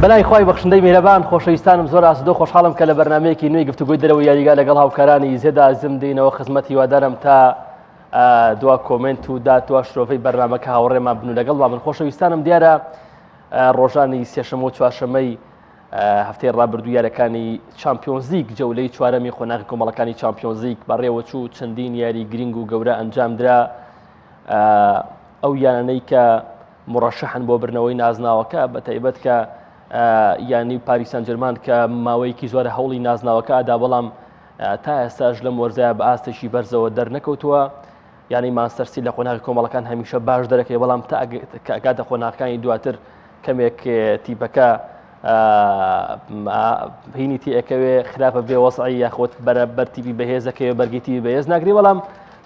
بەلای خی بەخشندەی میهرەبان خۆشەویستانم زۆر ئاسودە و خۆشحاڵم کە لە بەرنامەیەکی نوێی گفتوگۆی دەرەوە یاریگا لەگەڵ هاوکارانی زێدا زم دێنەوە خزمەتی هیوادارم تا دوا کۆمنت و داتوە شرۆڤەی بەرنامەکە هاوڕێمان بن و لەگەڵ من خۆشەویستانم دیارە ڕۆژانی سێشەمە و چوارشەمەی هەفتەی ڕابردوو یاریەکانی چامپیۆنسلیگ جەولەی چوارەمی خۆناغی کۆمەڵەکانی چامپیۆنسلیگ بەڕێوەچوو چەندین یاری گرنگ و گەورە ئەنجامدرا ئەو یانانەی کە مڕەشەحن بۆ برنەوەی نازناوەکە بە تایبەت کە یانی پاریس سەن ژەرمان کە ماوەیەکی زۆر هەوڵی نازناوەکە ئادا بەڵام تا ئێستاش لەم وەرزایە بە ئاستێکی بەرزەوە دەرنەکەوتووە یانی مانچستەر سیتی لە خۆناغی کۆمەڵەکان هەمیشە باش دەرەکەی بەڵام تا ئەگاتە خۆناغەکانی دواتر کەمێک تیپەکە هینی تیەکەوێ خراپە بێوەسعی یاخۆت بەرەبەر تیپی بەهێزەکەوێ بەرگی تیپی بەهێز ناگری بەڵام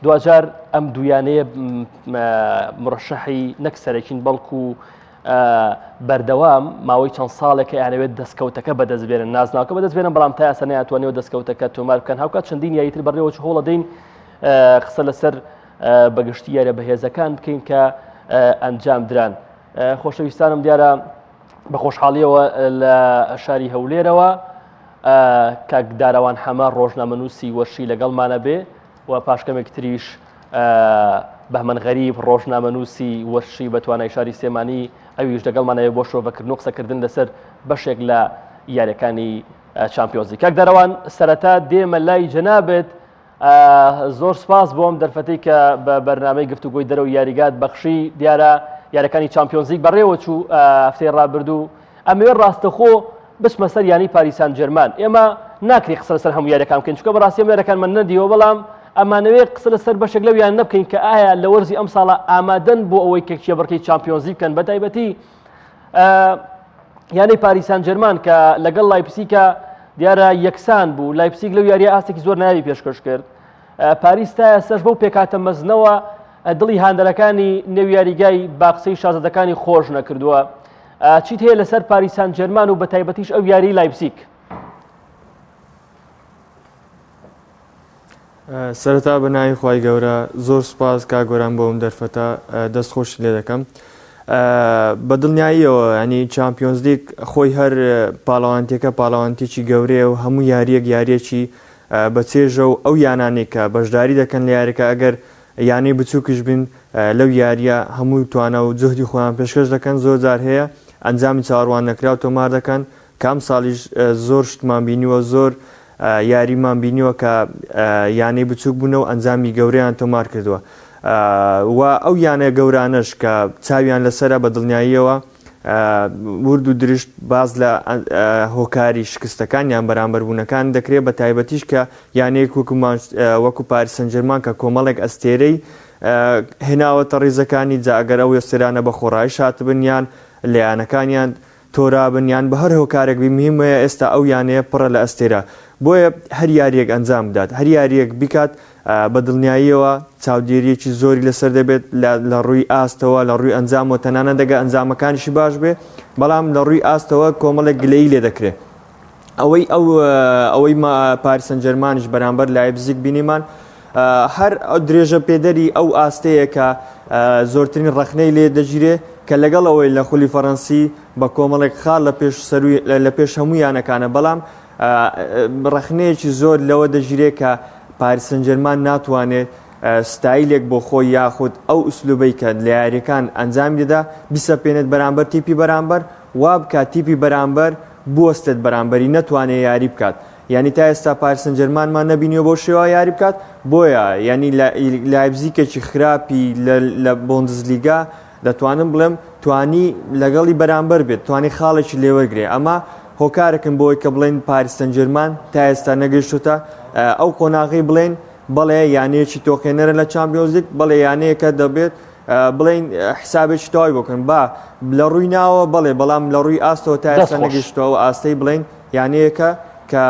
دوجار ئەم دویانەیە مڕەشەحی نەک سەرەکین بەڵکو بەردەوام ماوەی چەند ساڵێکە یانەوێت دەستکەوتەکە بەدەستبێنن نازناوەکە بەدەستبێنن بەڵام تا ئێستا نەیانتوانێت دەستکەوتەکە تۆمار بکەن هاوکات چەندین یاریتر بەڕێوەچوو هەوڵ دەدەین قسە لەسەر بەگشتی یاریە بەهێزەکان بکەین کە ئەنجام دران. خۆشەویستانم دیارە بە خۆشحاڵیەوە لە شاری هەولێرەوە کاک داراوان حەمار ڕۆژنامەنووسی وەرشی لەگەڵمانە بێ و پاشکەمێک تریش بەهمەن غەریب ڕۆژنامەنووسی وەرشی بەتوانای شاری سێمانی ئەویش دەگەڵمانەوێت بۆ شۆڤەکردن و قسەکردن لەسەر بەشێک لە یاریەکانی چامپیۆنسلیگ. کاک داراوان سەرەتا دێمە لای جەنابێت زۆر سپاس بۆم دەرفەتەی کە بە بەرنامەی گفتوگۆی دەرەوە یاریگات بەخشی دیارە یاریەکانی چامپیۆنسلیگ بەڕێوەچوو هەفتەی ڕابردوو ئەمەوێت ڕاستەخۆ بچمە سەر یانی پاریس سەن ژەرمان ئێمە ناکری قسە لەسەر هەموو یاریەکان بکەین چونکە بەڕاستی ئەم یاریەکانمان نەدیوە بەڵام ئەمانەوێت قسە لەسەر بەشێک لەو یان نەبکەین کە ئایا لە وەرزی ئەم ساڵە ئامادەن بۆ ئەوەی کە کێبڕکەی چامپیۆنسلیگ بکەن بە تایبەتی یانی پاریس سەن ژەرمان کە لەگەڵ لایپسیکە دیارە یەکسان بوو لایپسیگ لەو یاریە ئاستێکی زۆر ناوی پێشکەش کرد پاریس تا ئێستاش بەو پێکاتە مەزنەوە دڵی هاندەرەکانی نێو یاریگای باقسەی شازادەکانی خۆش نەکردووە چیت هەیە لەسەر پاریس سەن ژەرمان و بە تایبەتیش ئەو یاری لایپسیگ؟ سەرەتا بە ناوی خوای گەورە زۆر سوپاس کاگۆران بۆم دەرفەتە دەستخۆش لێ دەکەم بە دڵنیاییەوە ینی چامپیۆنسلیگ خۆی هەر پاڵەوانتێکە پاڵەوانتێکی گەورەیە و هەموو یاریەک یاریەکی بەچێژە و ئەو یانانێک کە بەشداری دەکەن لە یاریەکە ئەگەر یانەی بچووکش بن لەو یاریە هەموو توانە و جهدی خۆیان پێشکەش دەکەن زۆر جار هەیە ئەنجامی چاوەڕوان نەکرا و تۆمار دەکەن کام ساڵیش زۆر شتمان بینیوە زۆر یاریمان بینیوە کە یانەی بچووک بوونەوە ئەنجامی گەورەیان تۆمار کردووە و ئەو یانە گەورانش کە چاویان لەسرە بە دڵنیاییەوە ورد و درشت باز لە هۆکاری شکستەکانیان بەرامبەربوونەکان دەکرێت بە تایبەتیش کە یانەیەک وەکو پاریس سەن ژەرمان کە کۆمەڵێک ئەستێرەی هێناوەتە ڕێزەکانی جا ئەگەر ئەو ئێستێرانە بە خۆڕایی شاتبن یان لە یانەکانیان تۆرابن یان بە هەر هۆکارێک مهمەیە ئێستا ئەو یانەیە پڕە لە ئەستێرە بۆیە هەر یاریەک ئەنجام بدات هەر یاریەک بیکات بە دڵنیاییەوە چاودێریەکی زۆری لەسەر دەبێت لە ڕووی ئاستەوە لە ڕووی ئەنجامەوە تەنانە دەگە ئەنجامەکانیشی باش بێ بەڵام لە ڕووی ئاستەوە کۆمەڵێک گلەیی لێ دەکرێت ئەوەی پاریس سەن ژەرمانیش بەرامبەر لایپزیگ بینیمان هەر درێژە پێدەری ئەو ئاستەیە کە زۆرترین ڕەخنەی لێ دەگیرێ کە لەگەڵ ئەوەی لە خولی فەڕەنسی بە کۆمەڵێک خاڵ لە پێش هەموو یانەکانە بەڵام ڕەخنەیەکی زۆر لەوە دەژیرێت کە پاریس سەن ژەرمان ناتوانێت ستایلێک بۆ خۆی یاخود ئەو ئوسلوبەی کە لە یاریەکان ئەنجام دەدا بیسەپێنێت بەرامبەر تیپی بەرامبەر وا بکات تیپی بەرامبەر بوەستێت بەرامبەری نەتوانێت یاری بکات یعنی تا ئێستا پاریس سەن ژەرمانمان نەبینیوە بۆ شێوە یاری بکات بۆیە ینی لایپزیگێکی خراپی لە بوندسلیگا دەتوانم بڵێم توانی لەگەڵی بەرامبەر بێت توانی خاڵێکی لێوەرگرێ ئەمە هۆکارێکم بۆی کە بڵێن پاریس سەن ژەرمان تا ئێستا نەگەیشتوتە ئەو قۆناغی بڵێن بەڵێ یانەیەکی تۆقێنەرە لە چامپیۆنسلیگ بەڵێ یانەیەکە دەبێت بڵێن حسابێکی تەواوی بکەن با لە ڕووی ناوە بڵێ بەڵام لە ڕووی ئاستەوە تا ئێستا نەگەیشتەوە ئاستەی بڵێن یانەیەکە کە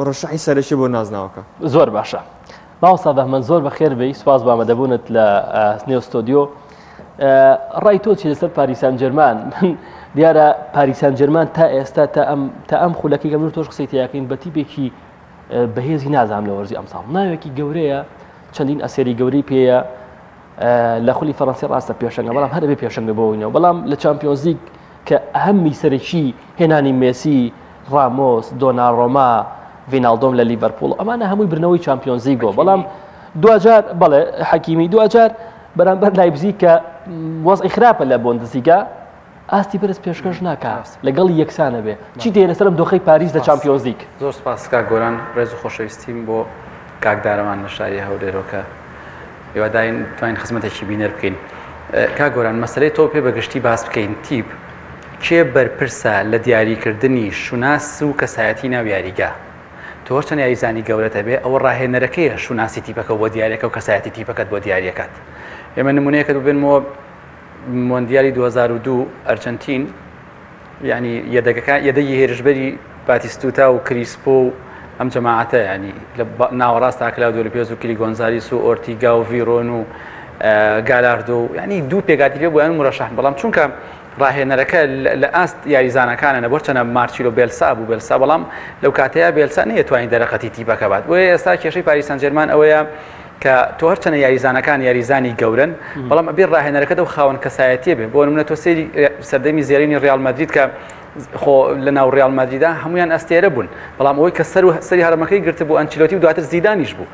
ڕەشەحی سەرەکی بۆ نازناوەکە. زۆر باشە ماوەستا بەهمەن زۆر بەخێر بێی سوپاس بۆ ئامادەبوونت لە نێو ستۆدیۆ ڕای تۆ چی لەسەر پاریس سەن ژەرمان دیارە پاریس سەن ژەرمان تا ئێستا تا ئەم خولەکەی کەم تۆش قسەی تیاکەین بە تیپێکی بەهێزی نازانم لە وەرزی ئەم ساڵ ناوێکی گەورەیە چەندین ئەسێری گەورەی پێیە لە خولی فەڕەنسی ڕاستە پێشەنگە بەڵام هەر بێ پێشەنگە بۆینەوە بەڵام لە چامپیۆنسلیگ کە ئەهەمی سەرەکی هێنانی مێسی ڕامۆس دۆناڕۆما ڤیناڵدۆم لە لیڤەرپوڵ ئەمانە هەمووی برنەوەی چامپیۆنسلیگۆ بەڵام دوجار بەڵێ حەکیمی دوجار بەرامبەر لایپزیگ کە وەزعی خراپە لە بۆندسلیگا ئاستی بەرز پێشکەش ناکات لەگەڵ یەکسانە بێ چی دێ لەسەرم دۆخەی پاریس لە چامپیۆنسلیگ زۆر سپاس کاک گۆران ڕێز و خۆشەویستیم بۆ کاکدارەمان لە شاری هەولێرۆکە هیوادارین توانین خزمەتێکی بینەر بکەین کاک گۆران مەسەلەی تۆ پێ بەگشتی باس بکەین تیپ کێ بەرپرسە لە دیاریکردنی شوناس و کەسایەتی ناو یاریگا تۆ هەرچەند یاریزانی گەورەتە بێ ئەوە ڕاهێنەرەکەیە شوناسی تیپەکە بۆ دیارەکە و کەسایەتی تیپەکەت بۆ دیاریەکەت ئێمە نمونەیەکە ببێنمەوە مۆندیالی 2002 ئەرجەنتین ینی یەدەی هێرشبەری باتیستوتا و کریسپۆ و ئەم جەماعەتە ینی لە ناوەڕاستە کلاودیۆ لۆپێز و کلی گۆنزالیس و ئۆرتیگا و ڤیرۆن و گالاردۆ ینی دوو پێگاتی پێ بۆیان مڕەشەح بەڵام چونکە ڕاهێنەرەکە لە ئاست یاریزانەکانە بۆچەنە مارچیلۆ بێلسا بوو بێلسا بەڵام لەو کاتەیە بێلسا نەیەتوانین دەرەقەتی تیپەکە بات بۆیە ئێستا کێشەی پاریس سەن ژێرمان ئەوەیە کە تۆ هەرچەنە یاریزانەکان یاریزانی گەورن بەڵام ئەبێ ڕاهێنەرەکەت و خاوەن کەسایەتیە بێ بۆ نمونە تۆ سەیری سەردەمی زێرینی ڕیال مەدرید کە خۆ لە ناو ڕیال مەدریدا هەمویان ئەستێرە بوون بەڵام ئەوەی کە سەری هەرمەکەی گرتە بۆ ئەنچیلۆتی و دواتر زیدانیش بوو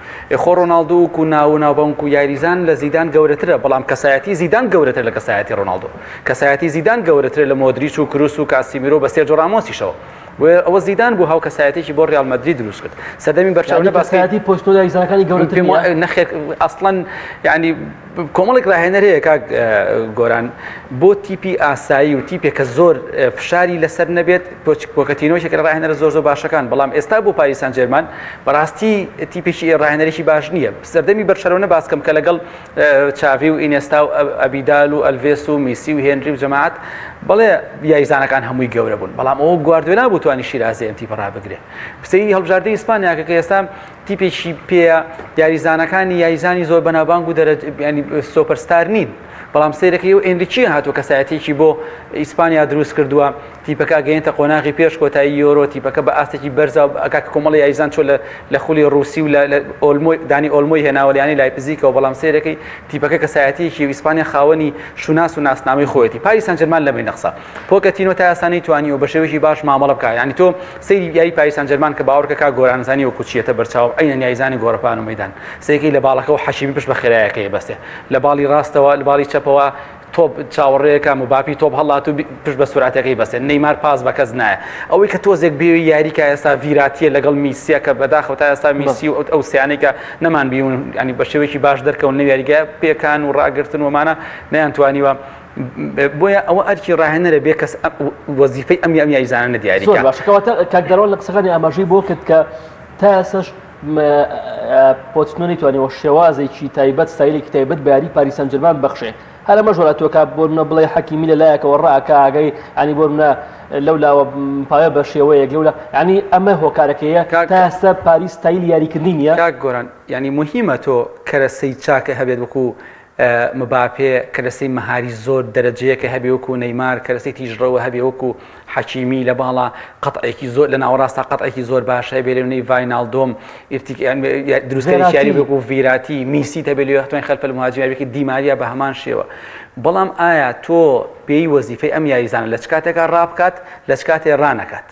خۆ ڕۆناڵدۆ و ناو ناوبانگ و یاریزان لە زیدان گەورەترە بەڵام کەسایەتی زیدان گەورەتر لە کەسایەتی ڕۆناڵدۆ کەسایەتی زیدان گەورەتر لە مۆدریچ و کروس و کاسیمیرۆ بە سێرجۆ ڕامۆسیشەوە ئەوە زیدان بوو هاو کەسایەتیی بۆ ڕیال مەدرید دروست کرد سەردەمی بەرچاوی کەسایەتی پۆستۆ یاریزانەکانی گەورەتر نەخێر ئەسڵەن ینی کۆمەڵێک ڕاهێنەرەیە کاک گۆران بۆ تیپی ئاسایی و تیپێک کە زۆر فشاری لەسەر نەبێت پۆکەتینۆیەک لە ڕاهێنەرە زۆر باشەکان بەڵام ئێستا بۆ پاریس سەن ژێرمان بەڕاستی تیپێکی ڕاهێنەرێکی باش نییە سەردەمی بەرشەرەوە باسکەم کە لەگەڵ چاڤی و ئینێستا و ئەبیدال و ئەلڤێس و میسی و هێنری و جەماعەت بەڵێ یاریزانەکان هەمووی گەورە بوون بەڵام ئەوە گواردوێنا بوو توانی شیرازی ئەم تیپە ڕابگرێ پسەی هەڵبژاردەی ئیسپانیاکە کە ئێستا تیپێکی پێە یاریزانەکانی یاریزانی زۆر بەناوبانگ و ینی سۆپەرستار نین بەڵام سیرەکەی و ئێنریچیە هاتووە کەسایەتێکی بۆ ئیسپانیا دروست کردووە تیپەکە گەیەنتە قۆناغی پێش کۆتایی یۆرۆ تیپەکە بە ئاستێکی بەرزە ئەکا کۆمەڵی یاریزان چۆ لە خولی ڕووسی و لە دانی ئۆلمۆی هێناوەلیانی لایپزیکەوە بەڵام سیرەکەی تیپەکە کەسایەتێکی و ئیسپانیا خاوەنی شوناس و ناسنامەی خۆیەتی پاریس سەن ژێرمان لەمەی نەخسا پۆکەتینۆ تا ئاسانی توانی و بە شێوەیەکی باش مامەڵە بکات ینی تۆ سەیری یاری پاریس سەن ژێرمان کە باوەڕکە کا گۆرانزانی و کوچیەتە بەرچاو ئەینە یاریزانی گۆڕەپان و مەیدان سەیەکەی لە باڵەکە و حەشیمی پشت بە خێرایەکەی بەستێ لە باڵی ڕاستەوە لە باڵی چەپەوە تۆپ چاوەڕێیەکە مباپی تۆپ هەڵات و پشت بە سوراتەکەی بەستێ نەیمار پاس بە کەس نایە ئەوەی کە تۆزێک بێ یاریکە ئێستا ڤیراتیە لەگەڵ میسیە کە بەداخەوە تا ئێستا میسی و ئەو سیانێکە نەمان بیون ینی بە شێوەیەکی باش دەرکەون لە یاریگە پێکان و ڕاگرتن ومانە نەیانتوانیوە بۆیە ئەوە ئەرکی ڕاهێنەرە بێ کەس وەزیفەی ئەم یاریزانە دیاریکە باشەکەواتە کاکدەڕۆن لە قسەکانی ئاماژەی بۆ کرد کە تا ئێسش پۆچنۆ نەیتوانێەوە شێوازێکی تایبەت ستایلێکی تایبەت بە یاری پاریس سەن ژێرمان بەخشێ هەرە مەژۆرە تۆکە بۆ منە بڵێ حەکیمی لە لایەکەوە ڕاکە ئاگەی ئەنی بۆ منە لەولاوە پاوە بە شێوەیەک لەولا ینی ئەمە هۆکارەکەیە تا ئێستا پاریس ستایل یاریکردنی نییە کاک گۆران ینی موهیمە تۆ کەرەسەی چاکە هەبێت وەکو مباپێ کەرەسەی مەهاری زۆر دەرەجەیەکە هەبێ وەکو نەیمار کەرەسەی تیژڕەوە هەبێ وەکو حەکیمی لە باڵا قەتعێکی زۆر لە ناوەڕاستە قەتعێکی زۆر باشە هەبێ لەونەی ڤایناڵدۆم دروستکاری یاری وەکو ڤیراتی میسی هەبێ لێ هەتوانین خەلفە المهاجمین دیماریا بە هەمان شێوە بەڵام ئایا تۆ پێی وەزیفەی ئەم یاریزانە لە چ کاتێکا ڕابکات لە چ کاتێ ڕانەکات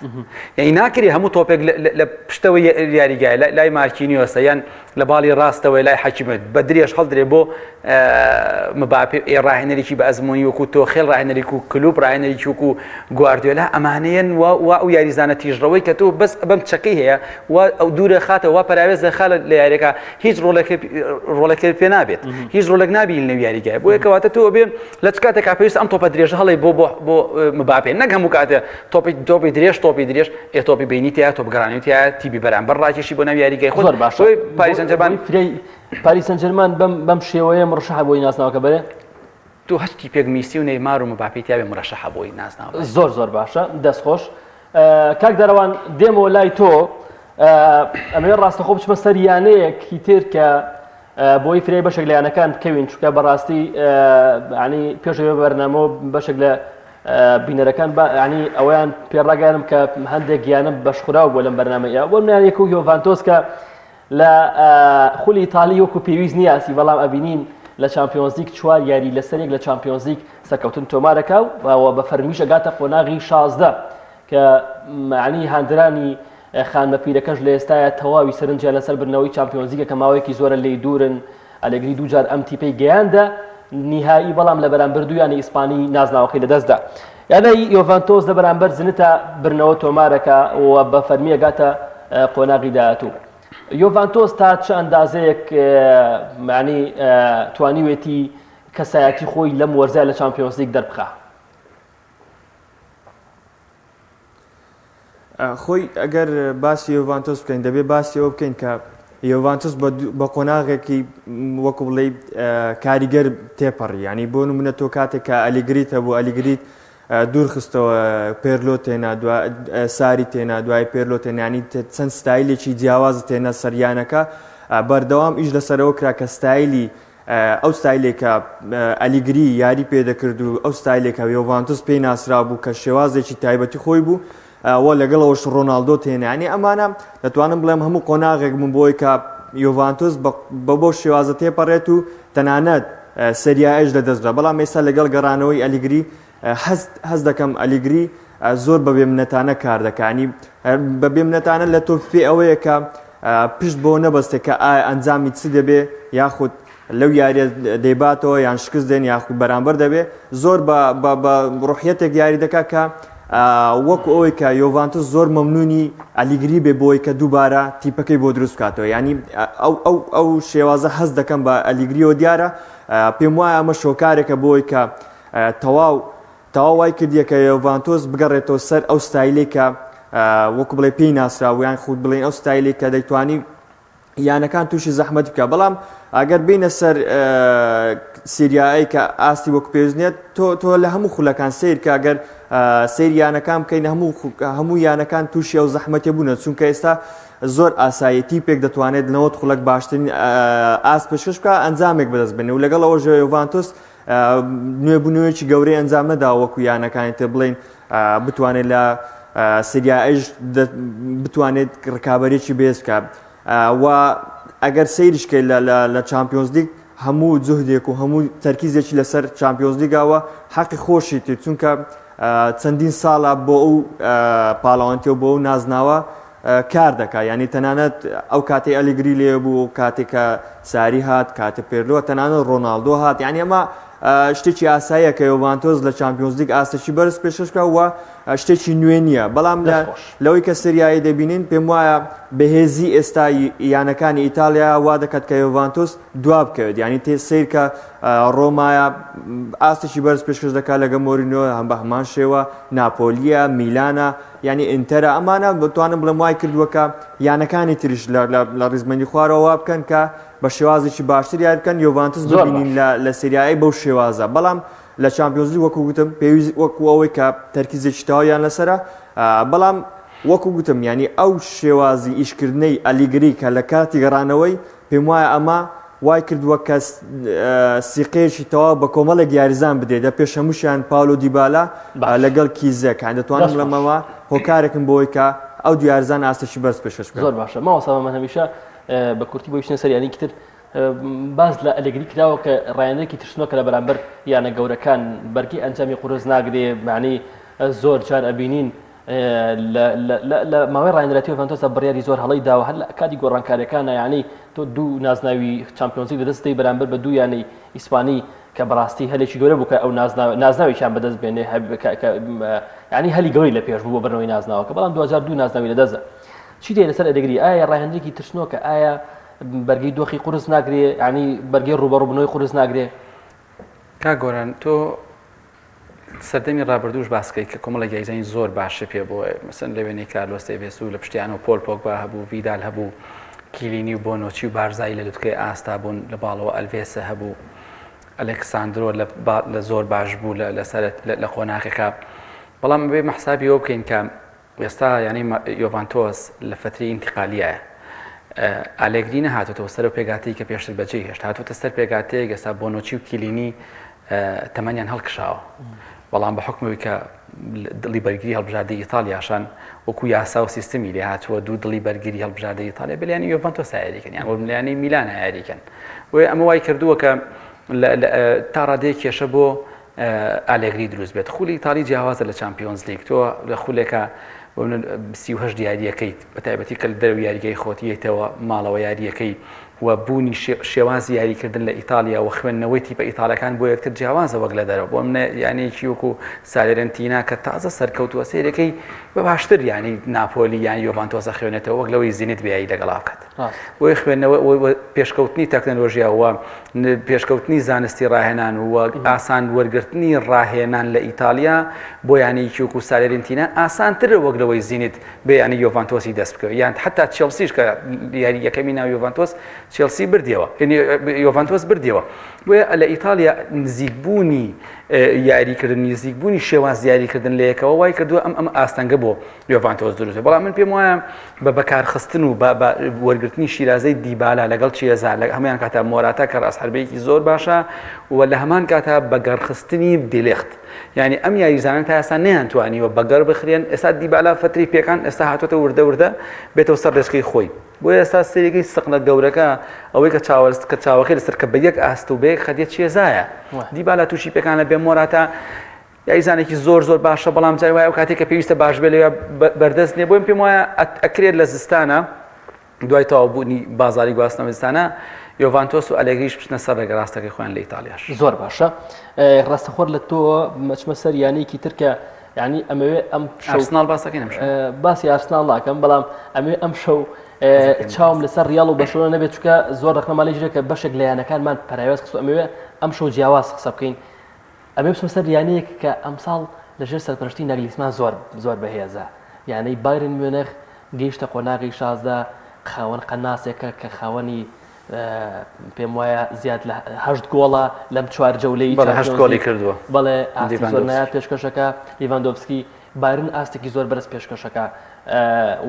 یعنی ناکرێ هەموو تۆپێک لە پشتەوەی یاریگایە لای مارکینیۆسە یان لە باڵی ڕاستەوەی لای حەکیمێت بە درێژ هەڵدرێ بۆ مباپێ ڕاهێنەرێکی بە ئەزمۆنی وەکو تۆ خێڵ ڕاهێنەرێک و کلوب ڕاهێنەرێکی وەکو گواردیۆلا ئەمانەیەن وا ئەو یاریزانە تیژڕەوەی کە تۆ بەس بەم چەکەی هەیە وا ئەو دوورە خاتە وا پەراوێزە خا لە یاریەکە هیچ ڕۆڵەکە پێ نابێت هیچ ڕۆڵێک نابین لەو یاریگایە بۆ یەکەواتە تۆ بێ لە چ کاتێکا پێویست ئەم تۆپە درێژە هەڵی بۆ مباپێ نەک هەموو کاتێ تۆپی درێژ تۆپی بینیتە تۆپ گەڕانیتە تیبی بەرامبەر ڕاکێشی بۆ ناو یاریگای خۆ باش پاریس سەن ژێرمان پاریس سەن ژێرمان بەم شێوەیە مڕشەح بۆی ناسناوەکە بەرێ تو هەستی پێک میسی و نەیمار و مباپی تیاوێ مڕەشەح بۆی ناسناوە زۆر باشە دەستخۆش کاک دەڕەوان دێمەوە لای تۆ ئەمەوێ ڕاستەخۆ بچمە سەر یانەیەکی تر کە بۆی فرێ بەشێک لە یانەکان بکەوین چونکە بەڕاستی ینی پێشەوە بەرنامەوە بەشێک لە بینەرەکان ینی ئەویان پێڕاگەرم کە هەندێک گیانە بەشخراو بۆ لەم بەرنامەیە بۆ منیان یەک و یۆڤانتۆس کە لە خولی ئیتالی وەکو پێویست نیاسی بەڵام ئەبینین لە چامپیۆنسلیگ 4 یاری لەسەرێک لە چامپیۆنسلیگ سەرکەوتن تۆمارەکە و بە فەرمیشە گاتە قۆناغی 16 کە معنی هاندرانی خانمە پیرەکەش لە ئێستاە تەواوی سەرنجیان لەسەر برنەوەی چامپیۆنسلیگە کە ماوەیەکی زۆرە لێی دوورن ئەلێگری دووجار ئەم تیپەی گەیاندە نهایی بەڵام لە بەرامبردوویانی ئیسپانی نازناوەکەی لەدەستدا یانەی یۆڤانتۆس لە بەرامبەر زنتە برنەوە تۆمارەکە و بە فەرمیە گاتە قۆناغی داهاتوو یۆڤانتۆس تا چه ئەندازەیەک معنی توانیوێتی کەسایەتی خۆی لەم وەرزە لە چامپیۆنسلیگ دەربخا خۆی ئەگەر باسی یۆڤانتۆس بکەین دەبێت باسی ئەوە بکەین کە یۆڤانتۆس بە قۆناغێکی وەکو بڵێ کاریگەر تێپەڕی ینی بۆ نمونە تۆ کاتێک کە ئەلیگریت هەبوو ئەلیگریت دوور خستەوە پێرلۆ تێنا ساری تێنا دوای پێرلۆ تێنانی چەند ستایلێکی جیاواز تێنە سەریانەکە بەردەوام ئیش لەسەرەوە کرا کە ستایلی ئەو ستایلێکە ئەلیگری یاری پێدەکرد و ئەو ستایلێکە یۆڤانتۆس پێی ناسرا بوو کە شێوازێکی تایبەتی خۆی بوو وە لەگەڵەوەش ڕۆناڵدۆ تێنانی ئەمانە دەتوانم بڵێم هەموو قۆناغێک بوون بۆی کە یۆڤانتۆس بۆ شێوازە تێپەڕێت و تەنانەت سەریایش لەدەستدا بەڵام ئێستا لەگەڵ گەڕانەوەی ئەلیگری هەست دەکەم ئەلیگری زۆر بە بێمنەتانە کار دەکانی بە بێمنەتانە لە تۆپی ئەوەیە کە پشت بۆ نەبەستێت کە ئەنجامی چ دەبێ یاخود لەو یاریە دەیباتەوە یان شکست دێن یاخود بەرامبەر دەبێ زۆر بە ڕوحیەتێک یاری دەکات کە وەکو ئەوەی کە یۆڤانتۆس زۆر مەمنونی ئەلیگری بێ بۆی کە دووبارە تیپەکەی بۆ دروست بکاتەوە ینی ئەو شێوازە هەست دەکەم بە ئەلیگریەوە دیارە پێم وایە ئەمە شۆکارێکە بۆی کە تەواو وای کردیە کە یۆڤانتۆس بگەڕێتەوە سەر ئەو ستایلێ کە وەکو بڵێ پێی ناسراویان خود بڵێن ئەو ستایلێک کە دەیتوانی یانەکان تووشی زەحمەت بکە بەڵام ئەگەر بینە سەر سریایی کە ئاستی وەکو پێویستنێت تۆ لە هەموو خولەکان سیر کە ئەگەر سیر یانەکان بکەین هەموو یانەکان تووشی ئەو زەحمەتێ بوونە چونکە ئێستا زۆر ئاسایەتی پێک دەتوانێت لەوەت خولەک باشترین ئاست پێشکەش بکە ئەنجامێک بەدەست بێنێ و لەگەڵ ئەوە یۆڤانتۆس نوێبوونەوەیەکی گەورەی ئەنجام نەدا وەکو یانەکانی تێ بڵێن بتوانێت لە سریایش بتوانێت ڕکابەرێکی بێز بکات و ئەگەر سەیریشکەی لە چامپیۆنسلیگ هەموو جوهدێک و هەموو تەرکیزێکی لەسەر چامپیۆنسلیگاوە حەقی خۆشی تر چونکە چەندین ساڵە بۆ ئەو پاڵەوانتیەوە بۆ ئەو نازناوە کار دەکات ینی تەنانەت ئەو کاتێ ئەلیگری لێ بوو کاتێکە ساری هات کاتە پێرلۆ تەنانەت ڕۆناڵدۆ هات یعنی ئەمە شتێکی ئاساییە کە یۆڤانتۆس لە چامپیۆنسلیگ ئاستێکی بەرز پێشکە وە شتێکی نوێ نییە بەڵام لەوەی کە سریایی دەبینین پێم وایە بەهێزی ئێستا یانەکانی ئیتالیا وا دەکات کە یۆڤانتۆس دوا بکەوێت ینی تێ سیر کە ڕۆمایە ئاستێکی بەرز پێشکەش دەکات لەگە مۆرینۆ هەم بە هەمان شێوە ناپۆلیە میلانە ینی ئینتەرە ئەمانە بتوانم بڵێم وای کردووەکە یانەکانی تریش لە ڕیزمەندی خوارەوە وا بکەن کە بە شێوازێکی باشتر یار بکەن یۆڤانتۆس ببینین لە سریایی بەو شێوازە بەڵام لە چامپیۆنسلیگ وەکو گوتم پێویست وەکو ئەوەی کە تەرکیزێکی تەواویان لەسرە بەڵام وەکو گوتم ینی ئەو شێوازی ئیشکردنەی ئەلیگری کە لە کاتی گەڕانەوەی پێم وایە ئەمە وای کردووە کە سیقەیەکی تەواو بە کۆمەڵێک یاریزان بدێت دە پێش هەمووشیان پاولۆ دیبالا لەگەڵ کیزەک دەتوانم لەمەوە هۆکارێکم بۆی کە ئەو دیارزان ئاستێکی بەرز پێشکەش بکەن زۆر باشە ماوەسا من هەمیشە بە کورتی بۆ بچنە سەر یانێکی تر باز لە ئەلێگری کراوە کە ڕایەنەرێکی ترسنۆکە لە بەرامبەر یانە گەورەکان بەرگی ئەنجامی قورس ناگرێ معنی زۆر جار ئەبینین لە ماوەی ڕایەنەرەتی یۆڤانتۆسە بڕیاری زۆر هەڵی داوە هەر لە کاتی گۆڕانکاریەکانە یعنی تۆ دوو نازناوی چامپیۆنسلیگ لەدەستی بەرامبەر بە دوو یانەی ئیسپانی کە بەڕاستی هەلێکی گەورە بوو کە ئەو نازناویشیان بەدەست بێنێ ینی هەلی گەوری لە پێش بوو بۆ بەرنەوەی نازناوەکە بەڵام 2002 نازناوی لەدەستە چی دێ لەسەر ئەلێگری ئایا ڕاهێنەرێکی ترسنۆکە ئایا بەرگەی دۆخی قورس ناگرێ ینی بەرگەی ڕوبەڕووبنەوەی قورس ناگرێ کا گۆران تۆ سەردەمی ڕابردووش باسکەی کە کۆمەڵە یاریزانی زۆر باشە پێ بۆ مەسەن لە وێنەی کارلۆس تێڤێس و لە پشتیانەوە پۆل پۆگبا هەبوو ڤیدال هەبوو کیلینی و بۆنۆچی و بارزایی لە دوتکەی ئاستا بوون لە باڵەوە ئەلڤێسە هەبوو ئەلێکساندرۆ لە زۆر باش بوو لە قۆناغێکە بەڵام بێ مەحسابی ئەوە بکەین کە ئێستا یعنی یۆڤانتۆس لە فترەی ئینتیقالیایە ئالێگری نەهاتوتەوە سەر و پێگاتەی کە پێشتر بەجێ هێشتا هاتوتە سەر پێگاتەیەک ئێستا بۆنۆچی و کیلینی تەمەنیان هەڵکشاوە بەڵام بە حکمەوەی کە دڵی بەرگری هەڵبژاردەی ئیتالیاشان وەکو یاسا و سیستمی لێ هاتووە دوو دڵی بەرگری هەڵبژاردەی ئیتالیا بەلایانی یۆڤانتۆس یاریکەن یان بەلایانی میلان یاریکەن وێ ئەمە وای کردووە کە تا ڕادەیە کێشە بۆ ئالێگری دروست بێت. خولی ئیتالی جیاوازە لە چامپیۆنسلیگ، تۆ لە خولێکە 38 دیاریەکەیت بە تایبەتی کە دەرەوە یاریگای خۆتیەوە ماڵەوە یاریەکەی و بوونی شێوازی یاریکردن لە ئیتالیا و خوێندنەوەی تیپە ئیتالەکان بۆ یەکتر جیاوازە وەک لە دەرەوە. بۆ منە یانەیەکی وەکو سالێرنتینا کە تازە سەرکەوتووە سێرەکەی بە باشتر ینی ناپۆلی یان یۆڤانتۆسە خوێنێتەوە وەک لەوەی زینت بێایی لەگەڵا بکات. بۆی خوێندنەوە پێشکەوتنی تەکنەلۆژیا و پێشکەوتنی زانستی ڕاهێنان و ئاسان وەرگرتنی ڕاهێنان لە ئیتالیا بۆ یانەیەکی وەکو سالێرنتینا ئاسانتر وەک لەوەی زینت بێ ینی یۆڤانتۆسی دەست بکەوە یان حتا چێلسیش کە یاری یەکەمی ناو یۆڤانتۆس چێلسی بردیەوە یۆڤانتۆس بردیەوە. بۆیە لە ئیتالیا نزیکبوونی یاریکردن نزیکبوونی شێواز یاریکردن لە یەکەوە وای کردووە ئەم ئاستەنگە بۆ یۆڤانتۆس دروست. بەڵام من پێم وایە بە بەکارخستن و وەرگرتنی شیرازەی دیبالا لەگەڵ چێزا لە هەمان کاتە مۆراتا کە ڕاستهەربەیەکی زۆر باشە و لە هەمان کاتە بەگەڕخستنی دیلێخت یعنی ئەم یاریزانان تا ئێستا نەیانتوانیوە بەگەڕ بخرێن. ئێستا دیبالا فتری پێکان ئێستا هاتوۆتە وردە وردە بێتەوە سەر ڕێسکی خۆی. بۆیە ئێستا سەرێکی سقنە گەورەکە ئەوەی کە چاوەکەی لەسەر کە بە یەک ئاست و بەیەک خەدێت چێزایە دیبالا تووشی پێکانە بێ مۆراتا یاریزانێکی زۆر زۆر باشە بەڵام جای وایە و کاتێک کە پێویستە باش بێ لێ بەردەست نیە. بۆیم پێم وایە ئەکرێت لە زستانە دوای تەواوبوونی بازاری گواستنەوە زستانە یۆڤانتۆس و ئەلێگریش بچنە سەر ڕێگە ڕاستەکەی خۆیان لە ئیتالیاش. زۆر باشە. ڕاستەخۆر لە تۆ مەچمە سەر یانەیەکی ترکە ینی ئەمەوێ ئەم ئارسنال باسەکەی نەمشە باسی ئارسنال ناکەم بەڵام ئەمێ ئەم شەو چاوم لەسەر ریاڵ و بەشەوە نەبێت چکە زۆر ڕقمەمالی ژێ کە بەشێک لە یانەکانمان پەراوێز قسە ئەمەوێ ئەم شەو جیاواز قسە بکەین. ئەمێ بچمە سەر یانەیەک کە ئەمساڵ لەژێر سەرپەرشتی ناگلیسمان زۆر بەهێزە یانەی بایرن میونخ گەیشتە قۆناغی 16 خاوەن قەناسێکە کە خاوەنی پێم وایە زیاد لە 8 گۆڵە لەم 4 جەولەی 8 گۆڵی کردووە. بەڵێ زۆر نایات پێشکەشەکە لیڤاندۆڤسکی بایرن ئاستێکی زۆر بەرز پێشکەشەکە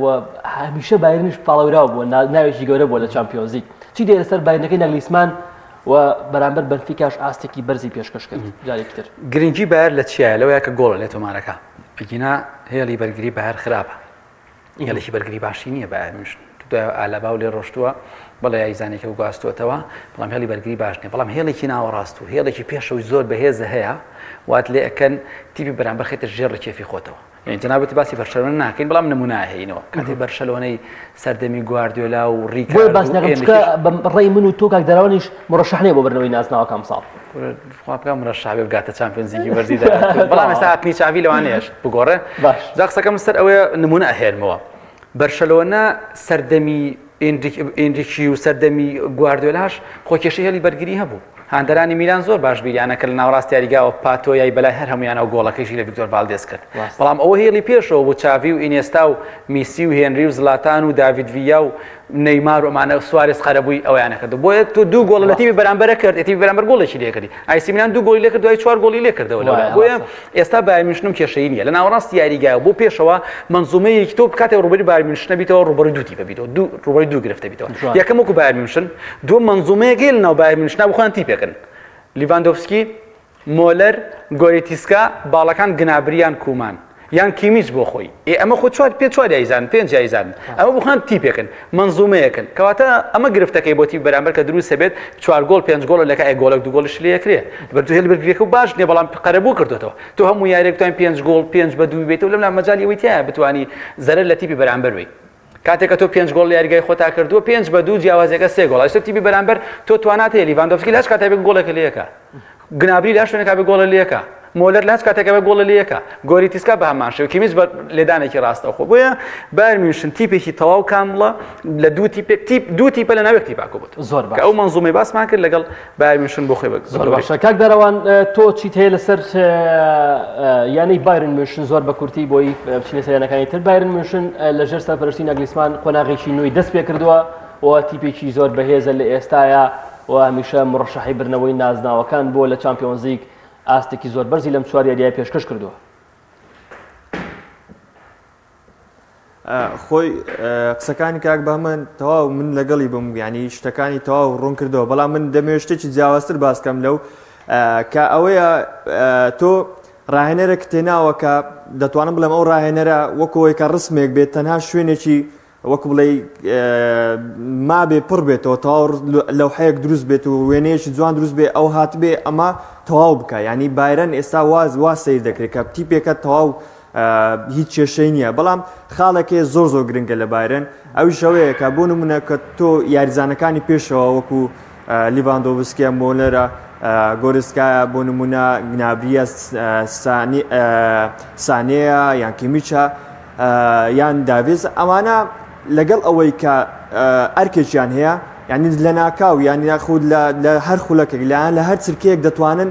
و هەمیشە بایرنش پاڵەوراو بووە ناوێکی گەورە بووە لە چامپیۆنزلیگ. چی دێ لەسەر بایرنەکەی نەگلیسمان و بەرامبەر بەنفیکاش ئاستێکی بەرزی پێشکەش کرد. جارێکتر گرنگی بایر لە چیایە لەوەیە کە گۆڵ لێ تۆمارەکە بگینا هێڵی بەرگری بایر خراپە هێڵێکی بەرگری باشی نییە بایر مشن ئالەبا و لێ ڕۆشتووە بەڵێ یاریزانێکە و گواستوەتەوە بەڵام هێڵی بەرگری باش نیە بەڵام هێڵێکی ناوەڕاست و هێڵێکی پێشەوەی زۆر بەهێزە هەیە وات لێ ئەکەن تیپی بەرامبەر خێتە ژێر لە کێفی خۆتەوە. یعنی جنابەتی باسی بەرشەلۆنە ناکەین بەڵام نمونە هەینەوە کاتی بەرشەلۆنەی سەردەمی گواردیۆلا و ڕیکاردۆ باس نەکەم ڕێی من و تۆ کاک دەراوانیش مڕەشەح نییە بۆ بردنەوەی نازناوەکە ئەمساڵ خوا بکەم مڕەشەح بێ بگاتە چامپیۆنزلیگی وەرزیدا بەڵام ئێستا هاتنی چاوی لەوانەیەش بگۆڕێ. جا قسەکەم سەر ئەوەیە نمونە ئەهێنمەوە. بەرشەلۆنە سەردەمی ئێنریکی و سەردەمی گواردیۆلاش خۆکێشەی هێڵی بەرگری هەبوو. هاندەرانی میلان زۆر باش بیریانە کە لە ناوەڕاستی یاریگاوە پاتۆیای بەلای هەر هەمویانە و گۆڵەکەیشی لە ڤیکتۆر ڤالدێز کرد. بەڵام ئەوە هێڵی پێشەوە بۆ چاوی و ئینێستا و میسی و هێنری و زلاتان و داڤید ڤیا و نەیمار و ئەمانە سوارێز خەرەبووی ئەویانە کرد. بۆیە تۆ 2 گۆڵ لە تیمی بەرامبەرە کرد تیمی بەرامبەر گۆڵێکی لێ کردی. ئایسی میلان 2 گۆڵی لێ کرد دوای 4 گۆڵی لێ کردەوە لەوە. بۆیە ئێستا بایر میونخ کێشەی نییە لە ناوەڕاستی یاریگایە بۆ پێشەوە منزومەیەکی تۆ کاتێک ڕوبەری بایر میونخ نەبیتەوە ڕوبەری 2 تیپە بیتەوە ڕوبەری 2 گرفتە بیتەوە. یەکەم وەکو بایر میونخ 2 منزومەیەک لە ناو بایر میونخ بخۆیان تیپێکن. لیڤاندۆڤسکی مۆلەر گۆریتیسکا باڵەکان گنابریان کومان یان کیمیچ بۆ خۆی ئەمە خۆ 4 یاریزان 5 یاریزان ئەمە بخۆیان تیپێکن منزومەیەکن کەواتە ئەمە گرفتەکەی بۆ تیپ بەرامبەر کە دروستە بێت 4 گۆڵ 5 گۆڵ لەکە گۆڵێک 2 گۆڵش لێ یەکرێ بەردوو هێڵی بەرگریەکە باش نیە بەڵام قەرەبوو کردوێتەوە تۆ هەموو یاریێک توانین 5 گۆڵ 5 بە 2 بێتەوە لەم مەجالی ئەوەی تایە بتوانی زەرەر لە تیپی بەرامبەر بی. کاتێک کە تۆ 5 گۆڵ لە یاریگای خۆتا کردووە 5 بە 2 جیاوازەکە 3 گۆڵ ئەوە تیپی بەرامبەر تۆ توانات هەیە لیڤاندۆڤسکی لاش کاتێک گۆڵێک لێ یەکە گنابری لاش شوێنێکا بە گۆڵە لێ یەکە مۆلەر لاش کاتێکە بە گۆڵە لێ یەکە گۆریتیسکا بە هەمان شێوە کیمیچ بە لێدانێکی ڕاستەوخۆ. بۆیە بایر میونخ تیپێکی تەواو کامڵە لە 2 تیپە لە ناوێک تیپاکۆ بوت زۆر باش. کە ئەو منزومەی باسمان کرد لەگەڵ بایر میونخ بۆ خۆی زۆر باشە. کاک دەراوان تۆ چیت هەیە لەسەر یانەی بایرن میونخ زۆر بە کورتی بۆی بچینە سەر یانەکانی تر بایرن میونخ لەژێر سەرپەرشتی ناگلیسمان قۆناغێکی نوێی دەست پێ کردووە و تیپێکی زۆر بەهێزە لە ئێستاە و هەمیشە مڕەشەحی برنەوەی نازناوەکان بۆ لە چامپیۆنزلیگ ئاستێکی زۆر بەرزی لەم 4 یاریای پێشکەش کردووە. خۆی قسەکانی کاک بە من تەواو من لەگەڵی بم ینی شتەکانی تەواو ڕوون کردەوە بەڵام من دەمێ شتێکی جیاوازتر باسکەم لەو کە ئەوەیە تۆ ڕاهێنەرێک تێناوە کە دەتوانم بڵێم ئەو ڕاهێنەرە وەکەوەی کە ڕسمێک بێت تەنها شوێنێکی وەکو بڵێ ما بێ پڕ بێتەوە تەواو لەوحەیەک دروست بێت و وێنەیەکی جوان دروست بێ ئەو هات بێ ئەمە تەواو بکە یعنی بایرن ئێستا وا سیر دەکرێت کە تیپێکە تەواو هیچ کێشەی نییە بەڵام خاڵێکی زۆر گرنگە لە بایرن ئەوی شەوەیە کە بۆ نمونە کە تۆ یاریزانەکانی پێشەوە وەکو لیڤاندۆڤسکیە مۆلەرە گۆرسکایە بۆ نمونە گنابریە سانەیە یان کیمیچە یان داویز ئەوانە لەگەڵ ئەوەی کە ئەرکێکیان هەیە یعنی لە ناکاو یان یاخود لە هەر خولەکێک لایەن لە هەر چرکەیەک دەتوانن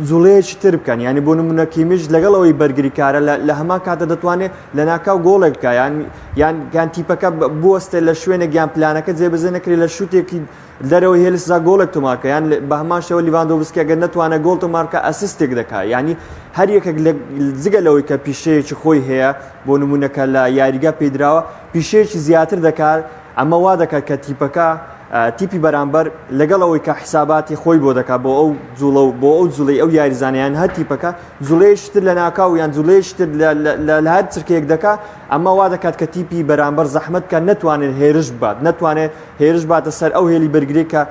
جوڵەیەکی تر بکەن ینی بۆ نمونە کیمیش لەگەڵ ئەوەی بەرگریکارە لە هەمان کاتە دەتوانێت لە ناکاو گۆڵێک بکە یان تیپەکە بوەستێ لە شوێنێک یان پلانەکە جێبەجێ نەکرێت لە شوتێکی دەرەوەی هێلسا گۆڵێک تۆمارکە یان بە هەمان شێوە لیڤاندۆڤسکی ئەگەر نەتوانێت گۆڵ تۆمارکە ئەسیستێک دەکات ینی هەر یەکێک جگە لەوەی کە پیشەیەکی خۆی هەیە بۆ نمونەکە لە یاریگا پێدراوە پیشەیەکی زیاتر دەکات ئەمە وا دەکات کە تیپەکە تیپی بەرامبەر لەگەڵ ئەوەی کە حساباتی خۆی بۆ دەکات بۆ ئەو جوڵە و بۆ ئەو جوڵەی ئەو یاریزانیان هەر تیپەکە جوڵەیەشتر لە ناکاو یان جوڵەیەشتر لە هەر چرکەیەک دەکات ئەمە وا دەکات کە تیپی بەرامبەر زەحمەت کە نەتوانێت هێرش بات نەتوانێت هێرش باتە سەر ئەو هێلی بەرگری کە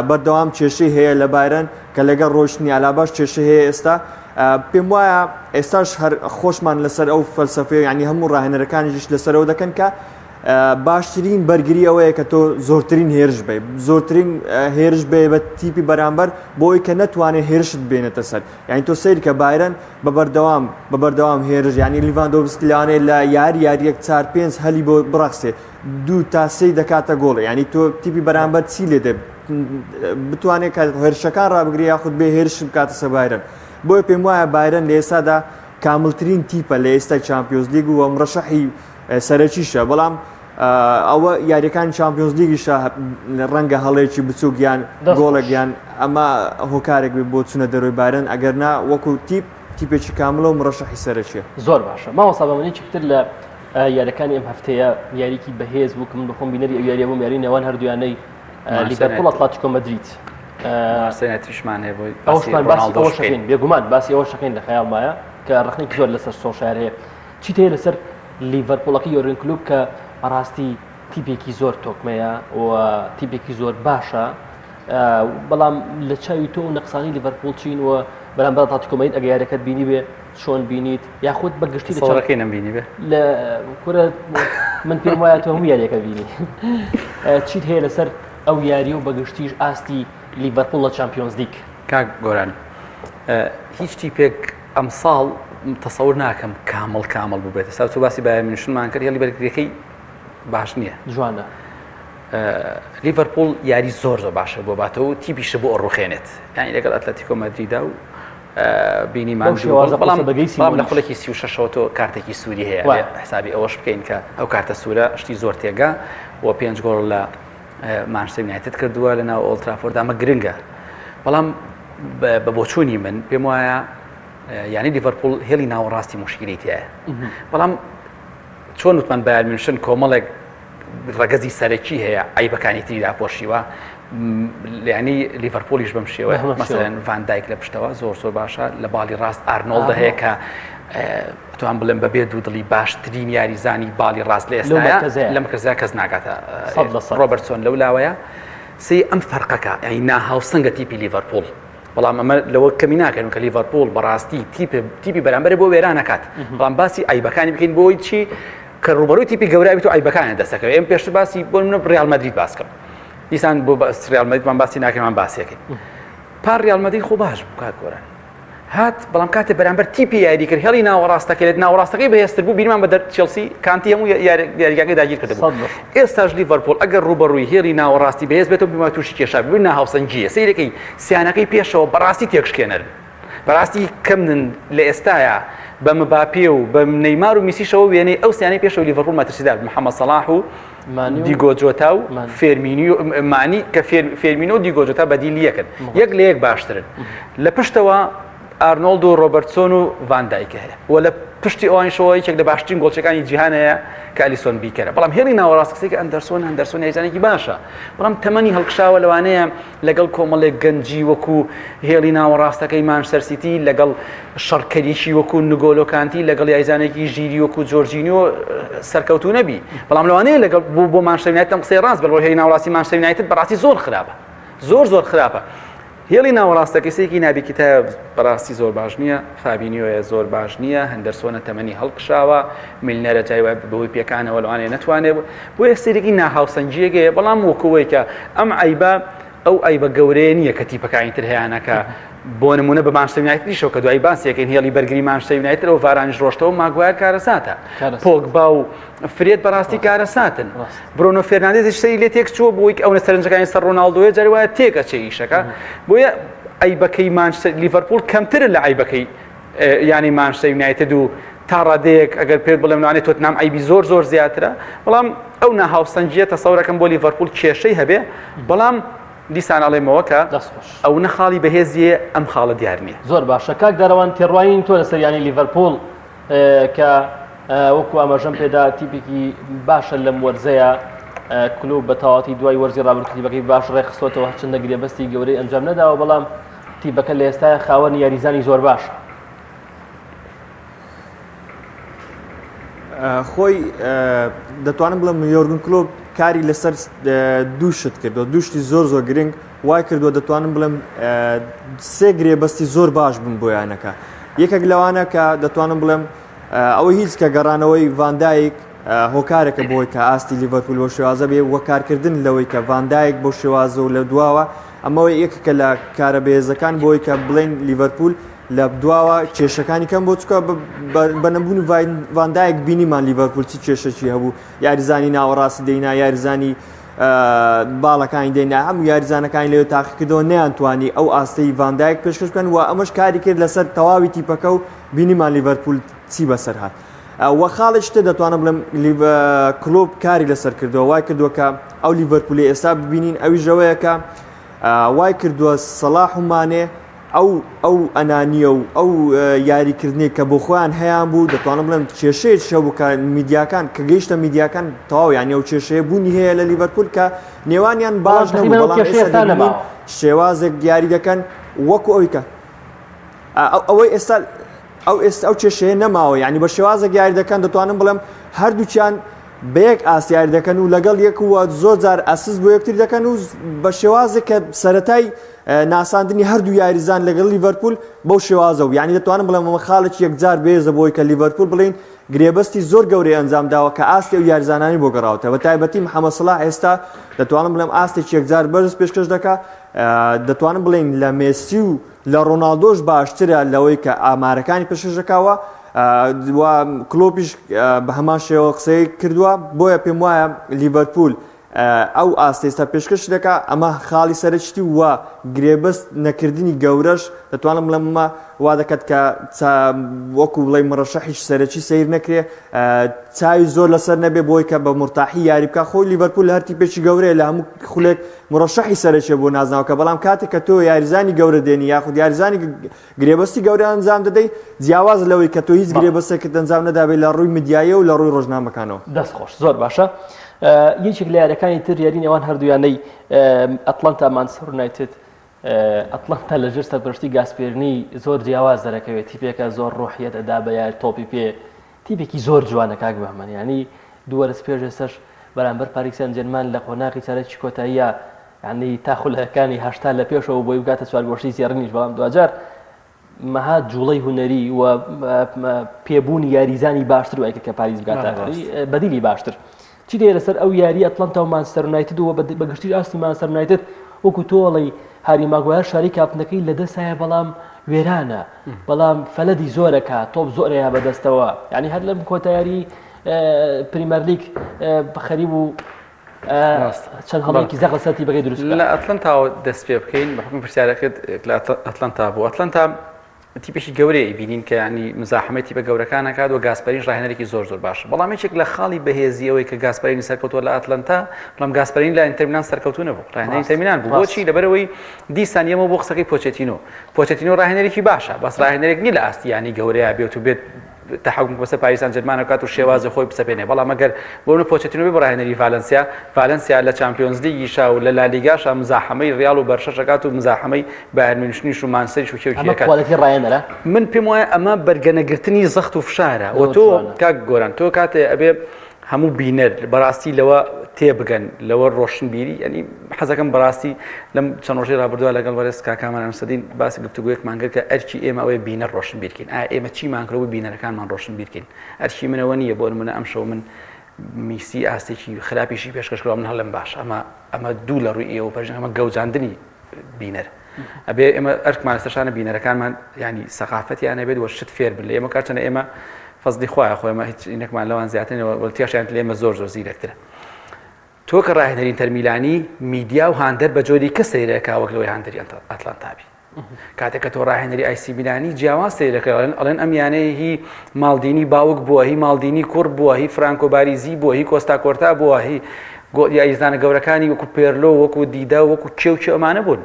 بەردەوام کێشەی هەیە لە بایرن کە لەگەڵ ڕۆشنی ئالاباش کێشە هەیە ئێستا پێم وایە ئێستاش هەر خۆشمان لەسەر ئەو فەلسەفەیە ینی هەموو ڕاهێنەرەکانیش لەسەرەوە دەکەن کە باشترین بەرگری ئەوەیە کە تۆ زۆرترین هێرش بێ زۆرترین هێرش بێ بە تیپی بەرامبەر بۆی کە نەتوانێت هێرشت بێنێتە سەر یعنی تۆ سیر کە بایرن بەبەردەوام هێرش ینی لیڤاندۆڤسکی لەوانەیە لە یاریەک 4-5 هەلی بۆ بڕەخسێ 2 تا 3 دەکاتە گۆڵ ینی تۆ تیپی بەرامبەر چی لێ دێ بتوانێت کە هێرشەکان ڕابگری یاخود بێ هێرش بکاتە سەر بایرن بۆیە پێم وایە بایرن لە ئێستادا کاملترین تیپە لە ئێستا چامپیۆنسلیگ و مڕەشەحی سەرەکیشە بەڵام ئەوە یاریەکانی چامپیۆنسلیگیشە ڕەنگە هەڵەیەکی بچووک یان گۆڵێک یان ئەمە هۆکارێک بۆ چونە دەروی بایرن ئەگەرنا وەکو تیپێکی کاملە و مڕەشەحی سەرەکیە زۆر باشە ماوەستا بەمەنێکی تر لە یاریەکانی ئەم هەفتەیە یاریکی بەهێز بوو کە من بخۆم بینەری ئەو یاریە بووم یاری نێوان هەردوویانەی لیڤەرپوڵ ئەتلێتیکۆ مەدریت تریشمان هەیە بۆی ئەوەش شەکەین بێگومان باسی ئەوە شەکەین لە خەیاڵمایە کە ڕخنێکی زۆر لەسەر سۆشیال هەیە چیت هەیە لەسەر لیڤەرپوڵەکەی یۆرگن کلوپ کە بەڕاستی تیپێکی زۆر تۆکمەیە و تیپێکی زۆر باشە بەڵام لە چاوی تۆ و نەقسانی لیڤەرپوڵ چین و بەرامبەر ئەتلێتیکۆ مەدریت ئەگەر یاریەکەت بینی بێ چۆن بینیت یاخود بەگشتی سەوڕەکەی نەمبینی بێ لە کورە من پێم وایە تۆ هەموو یاریەکە بینی چیت هەیە لەسەر ئەو یاری و بەگشتیش ئاستی لیڤەرپوڵ لە چامپیۆنسلیگ کاک گۆران هیچ تیپێک ئەم ساڵ تەسەور ناکەم کامل ببێتە سا تۆ باسی بایر میونخمان کرد هێڵی بەرگریەکەی باش نییە جوانە لیڤەرپوڵ یاری زۆر باشە بۆ باتەوە و تیپیشە بۆ ئەڕوخێنێت یانی لەگەڵ ئەتلێتیکۆ مەدریدا و بینیمان بەڵام لە خولێکی 36ەوە تۆ کارتێکی سووری هەیە حسابی ئەوەش بکەین کە ئەو کارتە سوورە شتی زۆر تێگا و 5 گۆڵ لە مانچستەر یونایتد کردووە لە ناو ئۆڵد ترافۆرد ئەمە گرنگە بەڵام بە بۆچوونی من پێم وایە یعنی لیڤەرپوڵ هێڵی ناوەڕاستی مشکلی تایە بەڵام چۆن وتمان بایر میونخ کۆمەڵێک ڕەگەزی سەرەکی هەیە عیبەکانی تری داپۆشیوە یعنی لیڤەرپوڵیش بەم شێوە مەسەڵەن ڤان دایک لە پشتەوە زۆر باشە لە باڵی ڕاست ئارنۆڵدە هەیە کە توان بڵێم بەبێ دوودڵی باشترین یاریزانی باڵی ڕاست لە ئێستاە لەم کەزای کەس ناگاتە ڕۆبەرتسۆن لەو لاوەیە سی ئەم فەرقەکە یعنی ناهاوسەنگە تیپی لیڤەرپوڵ بەڵام ئەمە لەوە کەمی ناکەن کە لیڤەرپوڵ بەڕاستی تیپی بەرامبەر بۆ وێران نکات بەڵام باسی عیبەکانی بکەین بۆی چی کە ڕوبەڕووی تیپی گەورەی تۆ عیبەکانیان دەستەکەوێت ئێمە پێشتر باسی بۆ منە ڕیال مەدریت باس کرد دیسان بۆ ڕیال مەدریتمان باسی ناکەمان باسیەکەین پار ڕیال مەدریت خۆ باش بوو کاک گۆران هات بەڵام کاتێ بەرامبەر تیپی یاری کرد هێڵی ناوەڕاستەکەێت ناوەڕاستەکەی بەهێزتر بوو بینمان بە چێلسی کانتی هەموو یاریگاکەی داگیر کردبوو ئێستاش لیڤەرپوڵ ئەگەر ڕوبەڕووی هێڵی ناوەڕاستی بەهێز بێتەوە بیما تووشی کێشا ببین ناهاوسەنگیە سەیرەکەی سیانەکەی پێشەوە بەڕاستی تێکشکێنەر بەڕاستی کەمن لە ئێستاە بە مباپێ و بە نەیمار و میسیشەوە وێنەی ئەو سیانەی پێشەوە لیڤەرپوڵ مەترسیدار محەممەد سەڵاح و دیگۆ جۆتا و فێرمینیۆ مانی کە فێرمینۆ و دیگۆ جۆتا بەدیلی یەکن یەک لە یەک باشترن لە پشتەوە ئارنۆڵد و ڕۆبەرتسۆن و ڤاندایکە هەیە و لە پشتی ئەوانشەوە یەکێک لە باشترین گۆڵچەکانی جیهان هەیە کە ئەلیسۆن بیکەرە بەڵام هێڵی ناوەڕاست کەسێک هەندەرسۆن هێزانێکی باشە بەڵام تەمەنی هەڵکشاوە لەوانەیە لەگەڵ کۆمەڵێک گەنجی وەکو هێڵی ناوەڕاستەکەی مانچستەر سیتی لەگەڵ شەڕکەریشی وەکو نگۆلۆ کانتی لەگەڵ یاریزانێکی ژیری وەکو جۆرجینیۆ سەرکەوتوو نەبی بەڵام لەوانەیە لەگەڵ بۆ مانچستەر یونایتد ئەم قسەی ڕاست بەڵام هێڵی ناوەڕاستی مانچستەر یونایتد بەڕاستی زۆر خراپە زۆر خراپە هێڵی ناوەڕاستە کەسێکی نابیکیتە بەڕاستی زۆر باش نییە فابینیۆیە زۆر باش نییە هەندەرسۆنە تەمەنی هەڵکشاوە میلنەرە جای بەهۆی پێکانەوە لەوانێ نەتوانێت بۆ یە سەرێکی ناهاوسەنجیەکەیە بەڵام وەکوەوەی کە ئەم عیبە ئەو ئایبە گەورەیە نییە کە تیپەکانی تر هەیەەکە بۆ نمونە بە مانچستەر یونایتدیشەوە کە دوای باسیەکەین هێڵی بەرگری مانچستەر یونایتد و ڤارانیش ڕۆشتەوە ماگوایە کارەساتە پۆگبا و فرێد بەڕاستی کارەساتن برۆنۆ فێرناندێزیش سەری لێ تێک چووە بۆی ئەو سەرنجەکانی سەر ڕۆناڵدۆیە جاری وایە تێکەچێ ئیشەکە بۆیە عیبەکەی مانچستەر لیڤەرپوڵ کەمترە لە عیبەکەی ینی مانچستەر یونایتد و تا ڕادەیەک ئەگەر پێت بڵێم لەوانێت تۆتنام عیبی زۆر زیاترە بەڵام ئەو ناهاوسەنجیە تەسەورەکەم بۆ لیڤەرپوڵ کێشەی هەبێ بەڵام دیسان ئەڵێمەوە کە ئەو نەخاڵی بەهێزیە ئەم خاڵە دیار نییە زۆر باشە کاک دەروان تێڕوانین تۆ لەسەر ینی لیڤەرپوڵ کە وەکو ئاماژەم پێدا تیپێکی باشە لەم وەرزەیە کلوب بە تەواتی دوای وەرزی ڕابردووەکەی باش ڕێخستۆتەوە هەرچەندە گرێبەستی گەورەی ئەنجام نەداوە بەڵام تیپەکە لە ئێستاە خاوەن یاریزانی زۆر باشە خۆی دەتوانم بڵم یۆرگن کلۆب کاری لەسەر دووشت کردو دووشتی زۆر گرنگ وای کردووە دەتوانم بڵم سێ گرێبەستی زۆر باش بم بۆیانەکە یەکێک لەوانە کە دەتوانم بڵم ئەوەی هیچ کە گەڕانەوەی ڤاندایک هۆکارێکە بۆی کە ئاستی لیڤەرپوڵ بۆ شێوازە بێ وەکارکردن لەوەی کە ڤاندایک بۆ شێوازە و لە دواوە ئەمەوەی یەکێکە لە کارە بێزەکان بۆی کە بڵێن لیڤەرپوڵ لە دواوە کێشەکانی کەم بۆ چکە بە نەبوونی ڤاندایک بینیمان لیڤەرپوڵ چی کێشەکی هەبوو یاریزانی ناوەڕاستی دەینا یاریزانی باڵەکانی دەینا هەموو یاریزانەکانی لەوێ تاقیکردەوە نەیانتوانی ئەو ئاستەی ڤاندایک پێشکەش بکەن و ئەمەش کاری کرد لەسەر تەواوی تیپەکە و بینیمان لیڤەرپوڵ چی بەسەر هات وە خاڵی شتە دەتوانم بڵم کلۆب کاری لەسەر کردەوە وای کردووە کە ئەو لیڤەرپوڵی ئێستا ببینین ئەویش ئەوەیە کە وای کردووە سەلاح و مانێ ئەو ئەنانیە و ئەو یاریکردنی کە بۆ خۆیان هەیان بوو دەتوانم بڵم کێشەیە شەبوو کە میدیاکان کە گەیشتە میدیاکان تەواو یانی ئەو کێشەیە بوونی هەیە لە لیڤەرپوڵ کە نێوانیان باش نەبوو بەڵام ئێستا دەبین شێوازێک دیاری دەکەن وەکو ئەوی کە ئەوەی ئێستا ئەو کێشەیە نەماوە یعنی بە شێوازێک یاری دەکەن دەتوانم بڵم هەردووچیان بەیەک ئاسیاری دەکەن و لەگەڵ یەکوە زۆر جار ئەسس بۆ یەکتر دەکەن و بە شێوازێک کە سەرەتای ناساندنی هەردوو یاریزان لەگەڵ لیڤەرپوڵ بەو شێوازە و یعنی دەتوانم بڵێم ئەمە خاڵێکی یەکجار بێزە بۆی کە لیڤەرپوڵ بڵین گرێبەستی زۆر گەورەی ئەنجام داوە کە ئاستی ئەو یاریزانانی بۆ گەڕاوتە بە تایبەتی محەممەد سەلاح ئێستا دەتوانم بڵێم ئاستێکی یەکجار بەرز پێشکەش دەکات دەتوانم بڵین لە مێسی و لە ڕۆناڵدۆش باشترە لەوەی کە ئامارەکانی پێشکەش دەکاوە کلۆپیش بە هەمان شێوە قسەی کردووە بۆیە پێم وایە لیڤەرپوڵ ئەو ئاستێستا پێشکەش دەکات ئەمە خاڵی سەرچتی وە گرێبەست نەکردنی گەورەش دەتوانم بڵێممە وا دەکات کە وەکو بڵێ مڕەشەحیش سەرەکی سیر نەکرێ چاوی زۆر لەسەر نەبێ بۆی کە بە مرتاحی یاری بکە خۆی لیڤەرپوڵ هەرتی پێشی گەورەیە لە هەموو خولێک مڕەشەحی سەرەکیە بۆ نازناوکە بەڵام کاتێک کە تۆ یاریزانی گەورە دێنی یاخود یاریزانی گرێبەستی گەورە ئەنجام دەدەی جیاواز لەوەی کە تۆ هیچ گرێبەستێکت ئەنجام نەدابێت لە ڕووی میدیایە و لە ڕووی ڕۆژنامەکانەوە دەستخۆش زۆر باشە یەکێک لە یاریەکانی تر یاری نێوان هەردوویانەی ئەتلانتا مانچستەر یونایتد ئەتلانتا لە ژێر سەرپەرشتی گاسپێرنی زۆر جیاواز دەرەکەوێت تیپێکە زۆر ڕۆحیەت ئەدا بە یاری تۆپی پێ تیپێکی زۆر جوانە کاک بەهمەن ینی دووەرز پێش ئێستاش بەرامبەر پاریس سەن ژێرمان لە قۆناغی چارەکی کۆتاییە ینی تا خولەکانی هەشتا لە پێشەوە بۆی بگاتە چوارگۆشتی زێڕنیش بەڵام دوجار مەها جوڵەی هونەری و پێبوونی یاریزانی باشتر و ئەیکە کە پاریس بگاتە بەدیلی باشتر چی دەیە لەسەر ئەو یاری ئەتلانتا و مانچستەر یونایتد و بەگشتی ئاستی مانچستەر یونایتد وەکو تۆڵی هاری ماگوایەر شاری کاپنەکەی لەدەستایە بەڵام وێرانە بەڵام فەلەدی زۆرەکە تۆپ زۆرەیە بەدەستەوە ینی هەر لەم کۆتایاری پریمەر لیگ بەخەریب و چەند هەڵەیەکی زەق لەسەری بەگەی دروست لە ئەتلانتاوە دەست پێ بکەین بە حکم پرسیارەکەت لە ئەتلانتا بوو ئەتلانتا تیپێکی گەورەی بینین کە ینی مزاحمەتی تیپە گەورەکان نکات و گاسپەرینش ڕاهێنەرێکی زۆر باشە بەڵام یەکێک لە خاڵی بەهێزیەوەی کە گاسپەرینی سەرکەوتووە لە ئەتلەنتا بەڵام گاسپەرین لە ئینتەر میلان سەرکەوتوو نەبوو ڕاهێنەری ئینتەر میلان بوو بۆچی لەبەرەوەی دیسان ئێمە بۆ قسەکەی پۆچێتینۆ ڕاهێنەرێکی باشە بەس ڕاهێنەرێک نی لە ئاستیانی گەورەیە بێت و بێت تحكم بس بايسان جرمانه كاتو شواز خوي بسبينه والله ما قال بونو بوتشيتينو براهنري فالنسيا لا چامپیۆنسلیگ شا و لا لیگا شا مزاحمه ريال و برشا شكاتو مزاحمه بايرن ميونخ شو مانسيتي شو كيو كيو كواليتي راينره من بيمو اما برغنگرتني زخت و فشاره وتو كاك غوران تو كات ابي همو بينر براستي لو تێبگەن لەوە ڕۆشنبیری ینی حەزەکەم بەڕاستی لەم چەند ڕۆژەی ڕابردووە لەگەڵ وەرز کاکامان ئەمسەدین باسی گفتوگۆیەکمان کرد کە ئەرکی ئێمە ئەوەیە بینەر ڕۆشنبیرکەین ئێمە چیمان کردەوە بینەرەکانمان ڕۆشنبیرکەین ئەرکی منەوە نییە بۆ نمونە ئەم شەو من میسی ئاستێکی خراپیشی پێشکەشکراوە من هەڵم باش ئەمە دوو لە ڕووی ئێوە پەرژن ئەمە گەوجاندنی بینەر ئەبێ ئێمە ئەرکمان لەسەرشانە بینەرەکانمان ینی سەقافەتیانە بێت وە شت فێر بن لە ئێمە کارچەنە ئێمە فەزلی خۆیان خۆمە هیچ ئینەکمان لەوان زیاترەوە وەڵتیاشیان لە ئێمە زۆر زیرەکترە تۆ کە ڕاهێنەری ئینتەر میلانی میدیا و هاندەر بە جۆری کە سەیرەکە وەک لەوەی هاندەری ئەتلانتابی کاتێک کە تۆ ڕاهێنەری ئایسی میلانی جیاواز سەیرەکە ئەڵێن ئەم یانەیە هی ماڵدینی باوک بووە هی ماڵدینی کوڕ بووە هی فرانکۆ باریزی بووە هی کۆستا کۆرتا بووە هی یاریزانە گەورەکانی وەکو پێرلۆ وەکو دیدا وەکو کێو ئەمانە بوون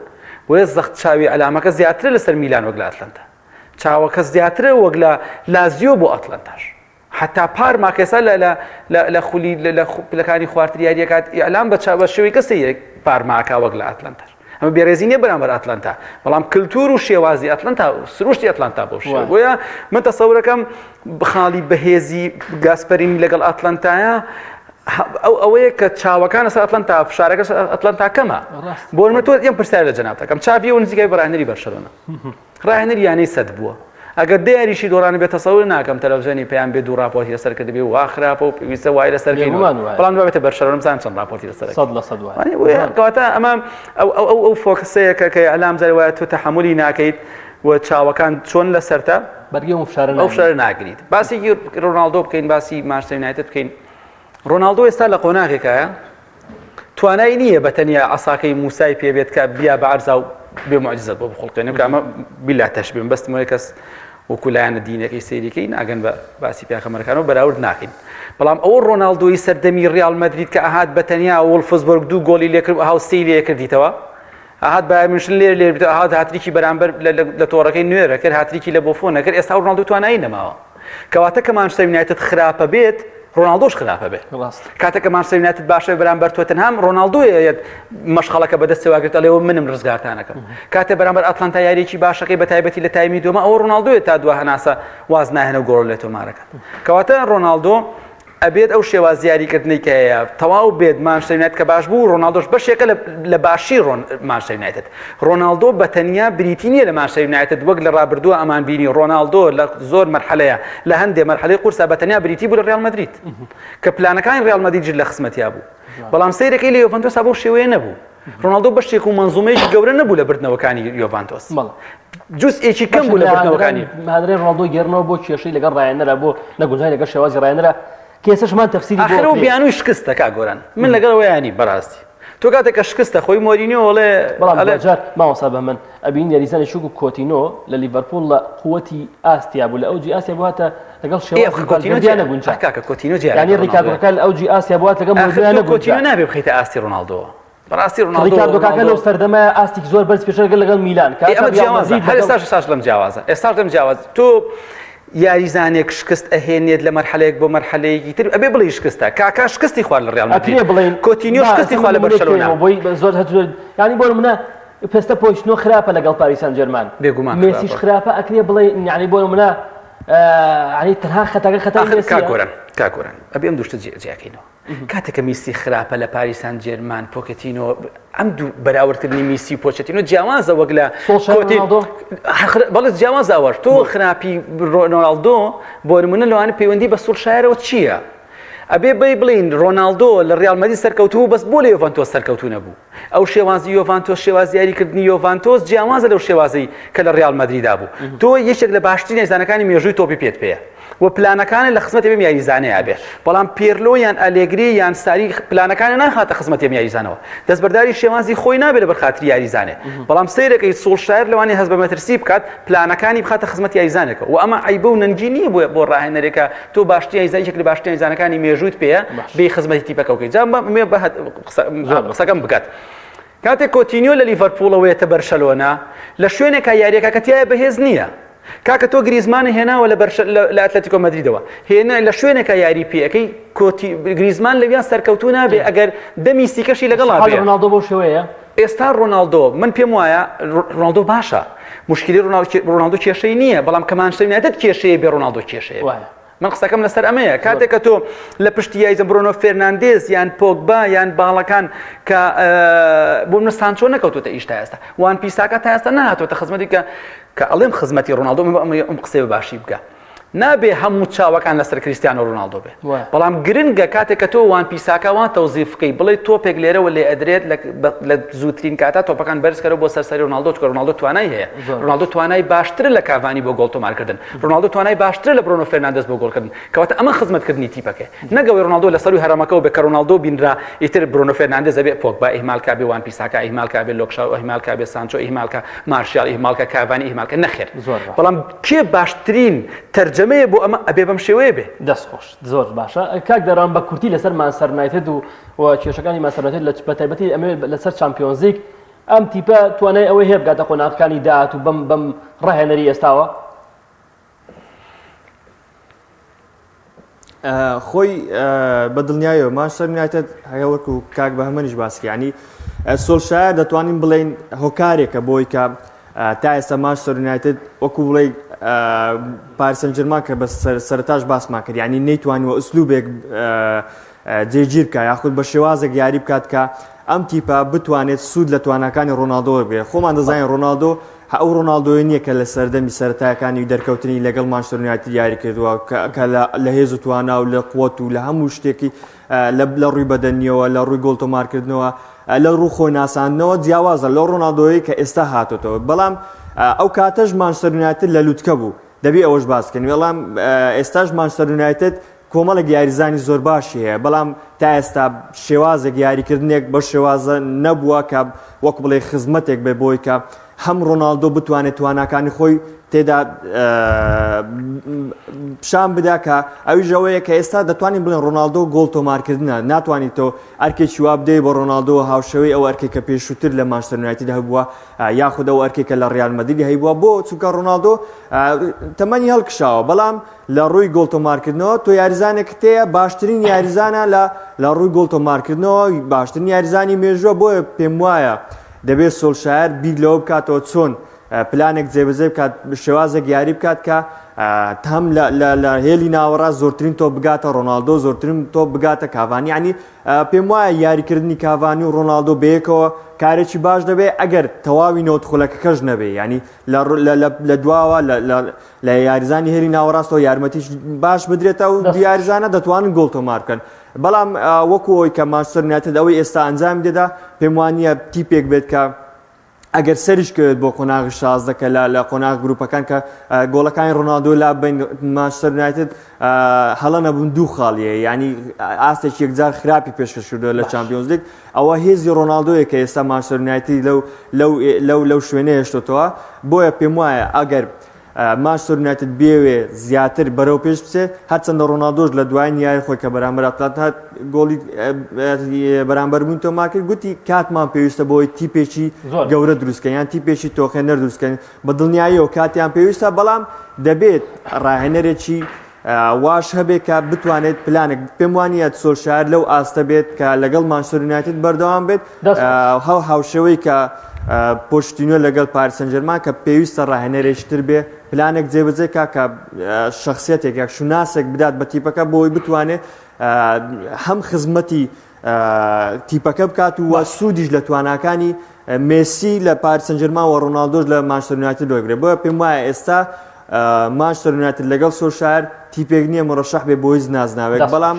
بۆیە زەخت چاوی ئەلامەکە زیاترە لەسەر میلان وەک لە ئەتلانتا چاوەکە زیاترە وەک لە لازیۆ بۆ ئەتلانتاش حتى پار ماکەسە لە خولی لە کانی خواردنی یاریەکات ئەلام بە شێوەی کەسەیە پار ماکە وەک لە ئەتلانتا ئەمە بێڕێزی نیە بەرامبەر ئەتلانتا بەڵام کلتور و شێوازی ئەتلانتا سروشتی ئەتلانتا بۆ شێوە بۆیە من تەسەورەکەم بخاڵی بەهێزی گاسپەرینی لەگەڵ ئەتلانتایە ئەوەیە کە چاوەکانە سەر ئەتلانتا فشارەکە ئەتلانتا کەمە بۆ من تۆ ئەم پرسیارە لە جەنابەکەم چاوی و نزیکای بە ڕاهێنەری بەرشەلۆنە ڕاهێنەری یانەی سەد بووە ئەگەر دیاریشی دۆڕانە بێت تەسەور ناکەم تەلەڤیزیۆنی پێیان بێ دوو ڕاپۆرتی لەسەر کە دەبێ وا خراپە و پێویستە وای لەسەرکەین بەڵام دوابێتە بەرشەلۆنە بزانم چەند ڕاپۆرتی لەسەر کەواتە ئەمە ئەو فۆکسەیە کە ئەلام زەر وایە تۆ تەحەمولی ناکەیت و چاوەکان چۆن لەسەرتە بەرگی ئەو فشارە ناگریت باسێکی ڕۆناڵدۆ بکەین باسی مانچستەر یونایتد بکەین ڕۆناڵدۆ ئێستا لە قۆناغێکایە توانایی نییە بە تەنیا عەساکەی موسای پێبێت کە بیا بە عەرزا و بێ موعجزەت بۆ بخڵقێنێ کە ئەمە بیلا تەشبیه بەستمەوەی کەس وەکو لایەنە دینەکەی سەیریکەین ئەگەن بە باسی پیاخەمەرەکانەوە بەراورد ناکەین بەڵام ئەوە ڕۆناڵدۆی سەردەمی ڕیال مەدرید کە ئاهات بە تەنیا وڵفسبەرگ دوو گۆڵی لێکرد هاوسەی لێ کردیتەوە ئاهات بایر مونشن لێر بێت ئاهات هاتریکی بەرامبەر لە تۆڕەکەی نوێرە کرد هاتریکی لە بۆ فۆنە کرد ئێستا ڕۆناڵدۆ توانایی نەماوە کەواتە کە مانچستەر یونایتد خراپە بێت ڕۆناڵدۆش خراپە بێت کاتێک کە مانچستەر یونایتد باشە بەرامبەر تۆتنهام ڕۆناڵدۆیە مەشغەڵەکە بەدەستەوە گرت ئەڵێەوە منم ڕزگارتانەکەم کاتێ بەرامبەر ئەتلانتا یاریەکی باشەکەی بە تایبەتی لە تایمی دووەمە ئەوە ڕۆناڵدۆیە تا دووە هەناسە واز ناهێنە و گۆڵ لێ تۆمارەکەات کەواتە ڕۆناڵدۆ ئەبێت ئەو شێواز یاریکردنی کە هەیە تەواو بێت مانچستەر یونایتد کە باش بوو ڕۆناڵدۆش بەشێکە لە باشی مانچستەر یونایتد ڕۆناڵدۆ بە تەنیا بریتی نییە لە مانچستەر یونایتد وەک لە ڕابردووە ئەمان بینی ڕۆناڵدۆ لە زۆر مەرحەلەیە لە هەندێ مەرحەلەی قورسە بە تەنیا بریتی بوو لە ڕیال مەدرید کە پلانەکانی ڕیال مەدرید لە خزمەتیا بوو بەڵام سەیرەکەی لە یۆڤەنتۆس بۆ شێوەیە نەبوو ڕۆناڵدۆ بەشێک و مەنزومەیەکی گەورە نەبوو لە بردنەوەکانی یۆڤەنتۆس جوزئێکی کەم بوو لە بردنەوەکانی هەدرێ ڕۆناڵدۆ گێڕنەوە بۆ کێشەی لەگەڵ ڕایەنەرە بۆ نەگونجای لەگەڵ شێوازی ڕایەنەرە کێسەشمان تەفسیری آخر و بیانووی شکستە کا گۆران من لەگەڵەوە ینی بەڕاستی تۆ کاتێک کە شکستە خۆی مۆرینیۆ وڵێ بەڵام جار ماوەسا بە من ئەبین یاریزانی شوک و کۆتینۆ لە لیڤەرپوڵ لە قووەتی ئاستیا بوو لە ئەوجی ئاسیا بوو هاتە لەگەڵ شێوازی نەگونجا کاکە کۆتینۆ جیانە ینی ڕیکاردۆکە لە ئەوجی ئاسیا بوو هاتە لەگەڵ مۆرینیۆ کۆتینۆ نابێ بخەیتە ئاستی ڕۆناڵدۆ بەڕاستی ڕۆناڵدۆ لەو سەردەمە ئاستێکی زۆر بەرز پێشەکە لەگەڵ میلان ئەمە جیاوازە هەر ئێستاش لەم جیاوازە ئێستاش لەم جیاواز تۆ یاریزانێک شکست ئەهێنێت لە مەرحەلەیەک بۆ مەرحەلەیەکی تر ئەبێ بڵێ شکستە کاکا شکستی خوارد لە ڕیال مەدرید کۆتینیۆ شکستی خوارد لە بەرشەلۆنا زۆر ینی بۆ منە پێستە پۆیشتنۆ خراپە لەگەڵ پاریس سان ژێرمان بێگومان مێسیش خراپە ئەکرێ بڵێ ینی بۆ منە ینی تەنها خەتاکە کاکۆران ئەبێ ئەم دووشتە جیاکەینەوە کاتێککە میسی خراپە لە پاریس سان ژێرمان پۆکێتینۆ ئەم دوو بەراوردکردنی میسی و پۆچێتینۆ جیاوازە وەک لە بەڵێ جیاواز ئەوەش تۆ خراپی ڕۆناڵدۆ بۆ نمونە لەوانە پەیوەندی بە سوڵشایرەوە چییە؟ ئەبێ بڵین ڕۆناڵدۆ لە ڕیال مەدرید سەرکەوتوو بەس بۆ لە یۆڤانتۆس سەرکەوتوو نەبوو ئەو شێوازی یۆڤانتۆس شێواز یاریکردنی یۆڤانتۆس جیاوازە لەو شێوازەی کە لە ڕیال مەدریدا بوو تۆ یەکێک لە باشترین یاریزانەکانی مێژووی تۆپی پێت پێیە و پلانەکانە لە خزمەتی بێ یاریزانەیە بێ بەڵام پێرلۆ یان ئەلێگری یان ساری پلانەکانە ناخاتە خزمەتی یاریزانەوە دەستبەرداری شێوازی خۆی نابێت لە بەرخاتری یاریزانێ بەڵام سەیرەکەی سۆڵشایر لەوانی هەست بە مەترسی بکات پلانەکانی بخاتە خزمەتی یاریزانێکەوە و ئەمە عیبە و نەنگی نییە بۆ ڕاهێنەرێکە تۆ باشترین یاریزانێک لە باشترین یاریزانەکانی مێژووت پێیە بێ خزمەتی تیپەکە بکەیت جا قسەکەم بکات کاتێک کۆتینیۆ لە لیڤەرپوڵەوەیەتە بەرشەلۆنا لە شوێنێکە یاریەکە کە تایە بەهێز نییە کاکە تۆ گریزمانە هێناوە لە ئەتلەتیکۆ مەدریدەوە هێنا لە شوێنێکە یاری پێەکەی گریزمان لەویان سەرکەوتوو نابێ ئەگەر دەمی سیکەشی لەگەڵا بێ ڕۆناڵدۆ بۆ شێوەیە ئێستا ڕۆناڵدۆ من پێم وایە ڕۆناڵدۆ باشە مشکلی ڕۆناڵدۆ کێشەی نییە بەڵام کە مانچستەر یونایتد کێشەیە بێ ڕۆناڵدۆ کێشەیە من قسەکەم لەسەر ئەمەیە کاتێککە تۆ لە پشتی یایزە برۆنۆ فێرناندێز یان پۆگبا یان باڵەکان کە بۆ منە سانچۆ نەکەوتوتە ئیش تا ئێستا وان پیساکە تا ئێستا نهاتۆتە خزمەتی کە ئەڵێم خزمەتی ڕۆناڵدۆ ئەم قسەی باشی بکە نابێ هەموو چاوەکان لەسەر کریستیانۆ ڕۆناڵدۆ بێ بەڵام گرنگە کاتێک کە تۆ وان پیساکەوان تەوزیف بکەی بڵێ تۆپێک لێرەوە لێ ئەدرێت لە زووترین کاتا تۆپەکان بەرزکەرەوە بۆ سەرسەری ڕۆناڵدۆ چکە ڕۆناڵدۆ توانای هەیە ڕۆناڵدۆ توانای باشتر لە کاڤانی بۆ گۆڵ تۆمارکردن ڕۆناڵدۆ توانای باشتر لە برۆنۆ فێرناندێز بۆ گۆڵکردن کەواتە ئەمە خزمەتکردنی تیپەکە نەگەوەی ڕۆناڵدۆ لە سەروی هەرەمەکەەوە بێ کە ڕۆناڵدۆ بینرا ئیتر برۆنۆ فێرناندێز ئەبێ پۆگبا ئیهمال کا بێ وان پیساکە ئیهمال کا بێ لۆکشاو ئیهمال کا بێ سانچۆ ئیهمال کا مارشال ئیهمال کا کاڤانی ئیهمال کا نەخێر بەڵام کێ باشترین تەرجەمەیە بۆ ئەمە ئەبێ بەم شێوەیە بێ دەستخۆش زۆر باشە کاک دەران بە کورتی لەسەر مانچستەر یونایتد و کێشەکانی مانچستەر یونایتد لە بەتایبەتی ئەمە لەسەر چامپیۆنسلیگ ئەم تیپە توانای ئەوەی هەیە بگاتە قۆناغەکانی داهات و بەم ڕاهێنەری ئێستاوە خۆی بەدڵنیایەوە مانچستەر یونایتد هەیەوەکو کاک بە هەمەنیش باسکە ینی سۆڵشایر دەتوانین بڵێن هۆکارێکە بۆی کە تا ئێستا مانچستەر یونایتد وەکو بڵێ پاریس سەن ژەرمان کە بە سەرەتاش باسمان کرد ینی نەیتوانیوە ئوسلوبێک جێگیر بکە یاخود بە شێوازێک یاری بکات کە ئەم تیپە بتوانێت سوود لە توانەکانی ڕۆناڵدۆ بگرێت خۆمان دەزانین ڕۆناڵدۆ ئەو ڕۆناڵدۆی نییە کە لە سەردەمی سەرەتایەکانی دەرکەوتنی لەگەڵ مانچستەر یونایتد یاری کردووە کە لە هێز و توانا و لە قووەت و لە هەموو شتێکی لە ڕووی بەدەنیەوە لە ڕووی گۆڵ تۆمارکردنەوە لە ڕوو خۆی ناساندنەوە جیاوازە لەو ڕۆناڵدۆیی کە ئێستا هاتوتەوە بەڵام ئەو کاتەش مانچستەر یونایتد لە لووتکە بوو دەبێ ئەوەش باسکەین بەڵام ئێستاش مانچستەر یونایتد کۆمەڵێک یاریزانی زۆر باشی هەیە بەڵام تا ئێستا شێوازێک یاریکردنێک بە شێوازە نەبووە کە وەک بڵێ خزمەتێک بێ بۆی کە هەم ڕۆناڵدۆ بتوانێت تواناکانی خۆی تێدا شان بدا کە ئەویش ئەوەیە کە ئێستا دەتوانین بڵێن ڕۆناڵدۆ گۆڵ تۆمارکردنە ناتوانیت تۆ ئەرکێکی وا بدەیت بۆ ڕۆناڵدۆ هاوشەوەی ئەو ئەرکێک کە پێشووتر لە مانچستەر یونایتد هەبووە یاخود ئەو ئەرکێکە لە ڕیال مەدرید هەیبووە بۆ چونکە ڕۆناڵدۆ تەمەنی هەڵکشاوە بەڵام لە ڕووی گۆڵ تۆمارکردنەوە تۆ یاریزانێک تەیە باشترین یاریزانە لە ڕووی گۆڵ تۆمارکردنەوە باشترین یاریزانی مێژووە بۆیە پێم وایە دەبێت سۆڵشایر بیر لەوە بکاتەوە چۆن پلانێک جێبەجێ بکات شێوازێک یاری بکات کە هەم لە هێلی ناوەڕاست زۆرترین تۆ بگاتە ڕۆناڵدۆ زۆرترین تۆ بگاتە کاڤانی ینی پێم وایە یاریکردنی کاڤانی و ڕۆناڵدۆ بەیەکەوە کارێکی باش دەبێت ئەگەر تەواوی نەوتخۆلەکەکەش نەبێ ینی لە دواوە لە یاریزانی هێلی ناوەڕاستەوە یارمەتیش باش بدرێتە و یاریزانە دەتوانن گۆڵ تۆمار بکەن بەڵام وەکو ئەوی کە مانچستەر یونایتد ئەوەی ئێستا ئەنجام دێدا پێم وانییە تیپێک بێت کە ئەگەر سەریش کرد بۆ قۆناغی 16 کە لە قۆناغ گروپەکان کە گۆڵەکانی ڕۆناڵدۆ لا بین مانچستەر یونایتد هەڵە نەبوون دوو خاڵیە ینی ئاستێکی یەکجار خراپی پێشکەشکردووە لە چامپیۆنسلیگ ئەوە هێزی ڕۆناڵدۆیە کە ئێستا مانچستەر یونایتد لەو شوێنەیە هێشتۆتەوە بۆیە پێم وایە ئەگەر مانچستەر یونایتد بێوێ زیاتر بەرەو پێش بچێ هەرچەندە ڕۆناڵدۆش لە دوای نیای خۆی کە بەرامبەر ئەتلانتا گۆڵی بەرامبەربوون تۆمار کرد گوتی کاتمان پێویستە بۆی تیپێکی گەورە دروستکەن یان تیپێکی تۆخێنەر دروستکەن بە دڵنیاییەوە کاتیان پێویستە بەڵام دەبێت ڕاهێنەرێکی واش هەبێت کە بتوانێت پلانێک پێم وانیە سۆڵشایر لەو ئاستە بێت کە لەگەڵ مانچستەر یونایتد بەردەوام بێت هاوشەوەی کە پۆشتینۆ لەگەڵ پاریس سەن ژەرمان کە پێویستە ڕاهێنەرێکتر بێ پلانێک جێبەجێ کە شخصیەتێک یاک شوناسێک بدات بە تیپەکە بۆی بتوانێت هەم خزمەتی تیپەکە بکات و سوودیش لە تواناکانی مێسی لە پاریس سەن ژەرمان و ڕۆناڵدۆش لە مانچستەر یونایتد وەرگرێت بۆیە پێم وایە ئێستا مانچستەر یونایتد لەگەڵ سۆشار تیپێک نییە مڕەشەح بێ بۆ هیچ نازناوێت بەڵام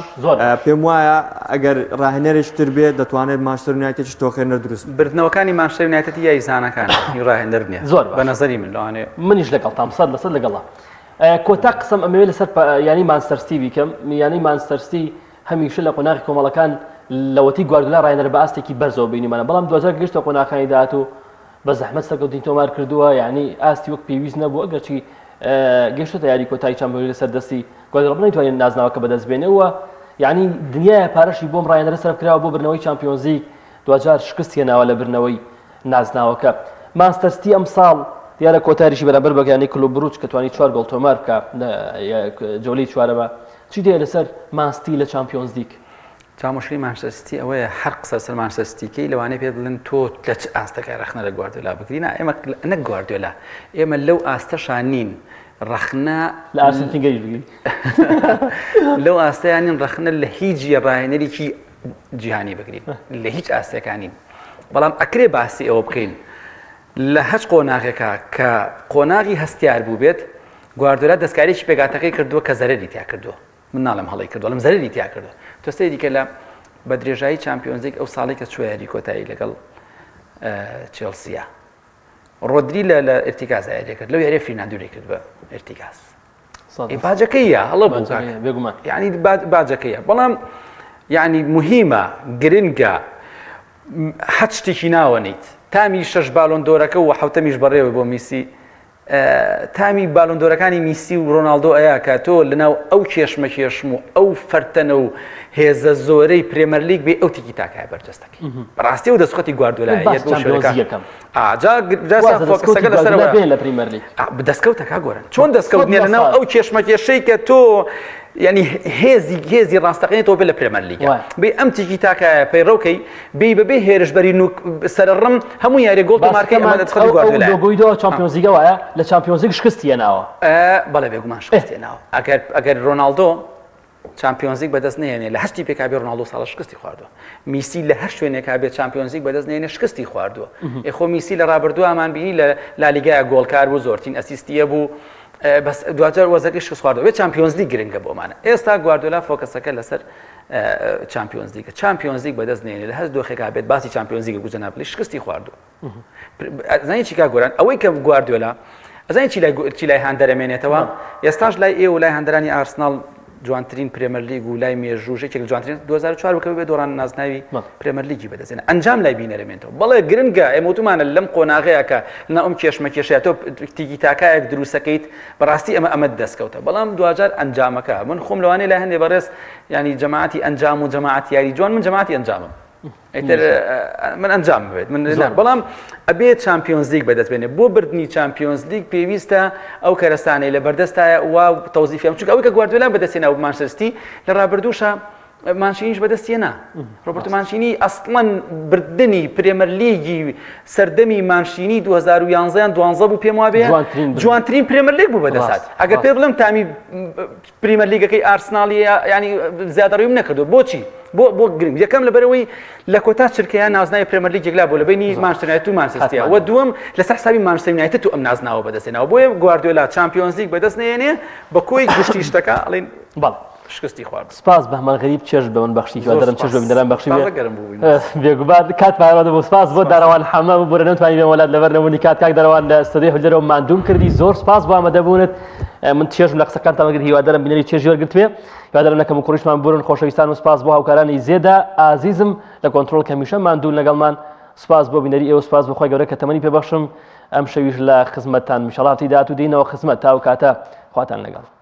پێم وایە ئەگەر ڕاهێنەرێک تر بێت دەتوانێت مانچستەر یونایتد تۆخێنەر دروست بردنەوەکانی مانچستەر یونایتد یا ئیزانەکان ڕاهێنەر نییە زۆر بە نەزەری من لەوانێ منیش لەگەڵ سەد لەسەر لەگەڵا کۆتا قسم ئەمەوێت لەسەر ینی مانچستەر سیتی بیکەم ینی مانچستەر سیتی هەمیشە لە قۆناغی کۆمەڵەکان لەوەتی گواردیۆلا ڕاهێنەر بە ئاستێکی بەرزەوە بینیمانە بەڵام 2000 گەشتە قۆناغەکانی داهات و بە زەحمەت سەرکەوتنی تۆمار کردووە یعنی ئاستی وەک پێویست نەبوو ئەگەرچی گەشتە یاری کۆتایی چامپیۆنلیگ لەسەر دەستی گواردیۆلا نەیتوانێت نازناوەکە بەدەست بێنێەوە یعنی دنیای پارەشی بۆم ڕاهێنەرە سەرف کراوە بۆ برنەوەی چامپیۆنزلیگ 2000 شکست هێناوە لە برنەوەی نازناوەکە مانچستەر سیتی ئەم ساڵ دیارە کۆتاریشی بەرامبەر بەگیانی کلوب بروج کە توانی 4 گۆڵ تۆمار بکە جەولەی چوارەمە چی دێ لەسەر مانستی لە چامپیۆنزلیگ چامۆشری مانچستەر سیتی ئەوەیە هەر قسە سەر مانچستەر سیتیکەی لەوانەیە پێ بڵێن تۆ لە چ ئاستەکە ڕەخنە لە گواردیۆلا بگرین ئێمە نەک گواردیۆلا ئێمە لەو ئاستەشان نین ڕەخنە لە ئارسنتینگەری بگرین لەو ئاستەیانین ڕەخنە لە هیچ ڕاهێنەرێکی جیهانی بگرین لە هیچ ئاستەکانین بەڵام ئەکرێ باسی ئەوە بکەین لە هەچ قۆناغێکە کە قۆناغی هەستیار بوو بێت گواردیۆلا دەستکاریی پێگاتەکەی کردووە کە زەرری تیا کردووە من ناڵم هەڵی کردووە لەم زەرری تیا کردووە تۆستەی دیکە لە بە درێژایی چامپیۆنزلیگ ئەو ساڵی کە چوە یاری کۆتایی لەگەڵ چێلسیە ڕۆدری لە ئێرتیکاز یاری کرد لەو یاریە فیرناندوری کرد بە ئێرتیکاز باجەکەیە هەڵە بوو یعنی باجەکەیە بەڵام یعنی مهمە گرنگە هەچ شتێکی ناوەنیت تامی 6 باڵۆن دۆرەکە و حوتەمیش بەڕێوە بۆ میسی تامی باڵۆندۆرەکانی میسی و ڕۆناڵدۆ ئەیە کە تۆ لەناو ئەو کێشمە کێشم و ئەو فەرتەنە و هێزە زۆرەی پرێمەرلیگ بێ ئەو تیکی تاکایە بەرجەستەکەی بەڕاستی و دەسخەتی گواردیۆلایە فۆکسەکە لەسەرەوە لە پریمەرلیگ دەستکەوتەکە گۆرن چۆن دەستکەوتنیە لەناو ئەو کێشمە کێشەی کە تۆ ینی هێزی ڕاستەقینی تۆ بێ لە پرێمەرلیگە بێ ئەم تیکی تاکایە پەیڕەوکەی بێ بەبێ هێرشبەری نوک سەرڕم هەموو یاری گۆڵ مارکەی ئەمە دەسخەتی گواردیۆلایە لۆگۆی چامپیۆنزلیگە وایە لە چامپیۆنزلیگ شکستی هێناوە بەڵێ بێگومان شکستی هێناوە ئەگەر ڕۆناڵدۆ چامپیۆنزلیگ بەدەست نهێنێ لە هەشتی پێکا بێ ڕۆناڵدۆ ساڵە شکستی خواردووە میسی لە هەر شوێنێکا بێت چامپیۆنزلیگ بەدەست نهێنێ شکستی خواردووە خۆ میسی لە ڕابردووە ئامان بینی لە لالیگایە گۆڵکار بوو زۆرترین ئەسیستیە بوو بەس دواتر وەزەکەی شکست خواردووە بێت چامپیۆنزلیگ گرنگە بۆمانە ئێستا گواردیۆلا فۆکەسەکە لەسەر چامپیۆنزلیگە چامپیۆنزلیگ بەدەست نهێنێ لە هەر دۆخێکا بێت باسی چامپیۆنزلیگە گوجە ناپلی شکستی خواردووە زانی چیکا گۆران ئەوەی کە گواردیۆلا ئەزانی چی لای هەن دەرەمێنێتەوە ئێستاش لای ئێوە لای هەندەرانی ئارسناڵ جوانترین پرێمەرلیگ و لای مێژوژێکی جوانترین 2004 بکە بێ دۆڕان نازناوی پرێمەرلیگی بەدەستێنە ئەنجام لای بینەرەمێنێتەوە بەڵێ گرنگە ئێمە وتمانە لەم قۆناغەیە کە نە ئەم کێشمە کێشەیە تۆ تیکی تاکایەک دروستەکەیت بەڕاستی ئەمە دەستکەوتە بەڵام دوجار ئەنجامەکە من خۆم لەوانەیە لای هەندێ بەڕێز ینی جەماعەتی ئەنجام و جەماعەتی یاری جوان من جەماعەتی ئەنجامم من ئەنجام بێت من بەڵام ئەبێت چامپیۆنزلیگ بەدەست بێنێ بۆ بردننی چامپیۆنزلیگ پێویستە ئەو کەرەستانەی لە بەردەستایە وا تەوزیفیان چونکە ئەوەی کە گواردیۆلا بەدەستێنە و مانچستەر سیتی لە ڕابردووشە مانچینیش بەدەستێنا ڕۆبەرتۆ مانچینی ئەسڵەن بردننی پرێمەرلیگی سەردەمی مانچینی 2011 12 بوو پێم وابێ جوانترین پرێمەرلیگ بوو بەدەسات ئەگەر پێ بڵێم تامی پرێمەرلیگەکەی ئارسناڵی ینی زیادەڕەویم نەکردو بۆچی بۆ گرنگ یەکەم لەبەرەوەی لە کۆتا چرکەیان نازناوی پرێمەرلیگێک لا بۆ لەبینی مانچستەر یونایتد و مانچستەر سیتی و دووەم لەسەر حسابی مانچستەر یونایتد و ئەم نازناوە بەدەستێنەوە بۆیە گواردیۆلا چامپیۆنزلیگ بەدەست نهێنێ بە کۆی گشتی شتەکە ئەڵێن بەڵێ شکستی خوارد سپاس بە هەمان غەریب چێژ بە من بەخشی دەرم چێژ بە بینەران بەخشی بێگوبار کات پاوەدە بۆ سپاس بۆ داڕەوان حەمە بۆ نەتوانین وڵات لەبەر نەبوونی کات کاک دەڕەوان لە ستودیۆی حجرەوە ماندوم کردی زۆر سپاس بۆ ئامادەبوونت من چێژم لە قسەکانتان وەرگرت هیوادارم بینەری چێژی وەرگرتوێ هیوادارم نەکەم و کوڕیشمان بورن خۆشەویستان و سپاس بۆ هاوکارانی زێدا ئازیزم لە کۆنتڕۆڵ کەمیشە ماندوون لەگەڵمان سپاس بۆ بینەری ئێوە سپاس بۆ خۆی گەورە کە تەمەنی پێبەخشم ئەم شەویش لە خزمەتتان میشەڵاتی داهاتوو دێینەوە خزمەت تا و کاتە خواتان لەگەڵ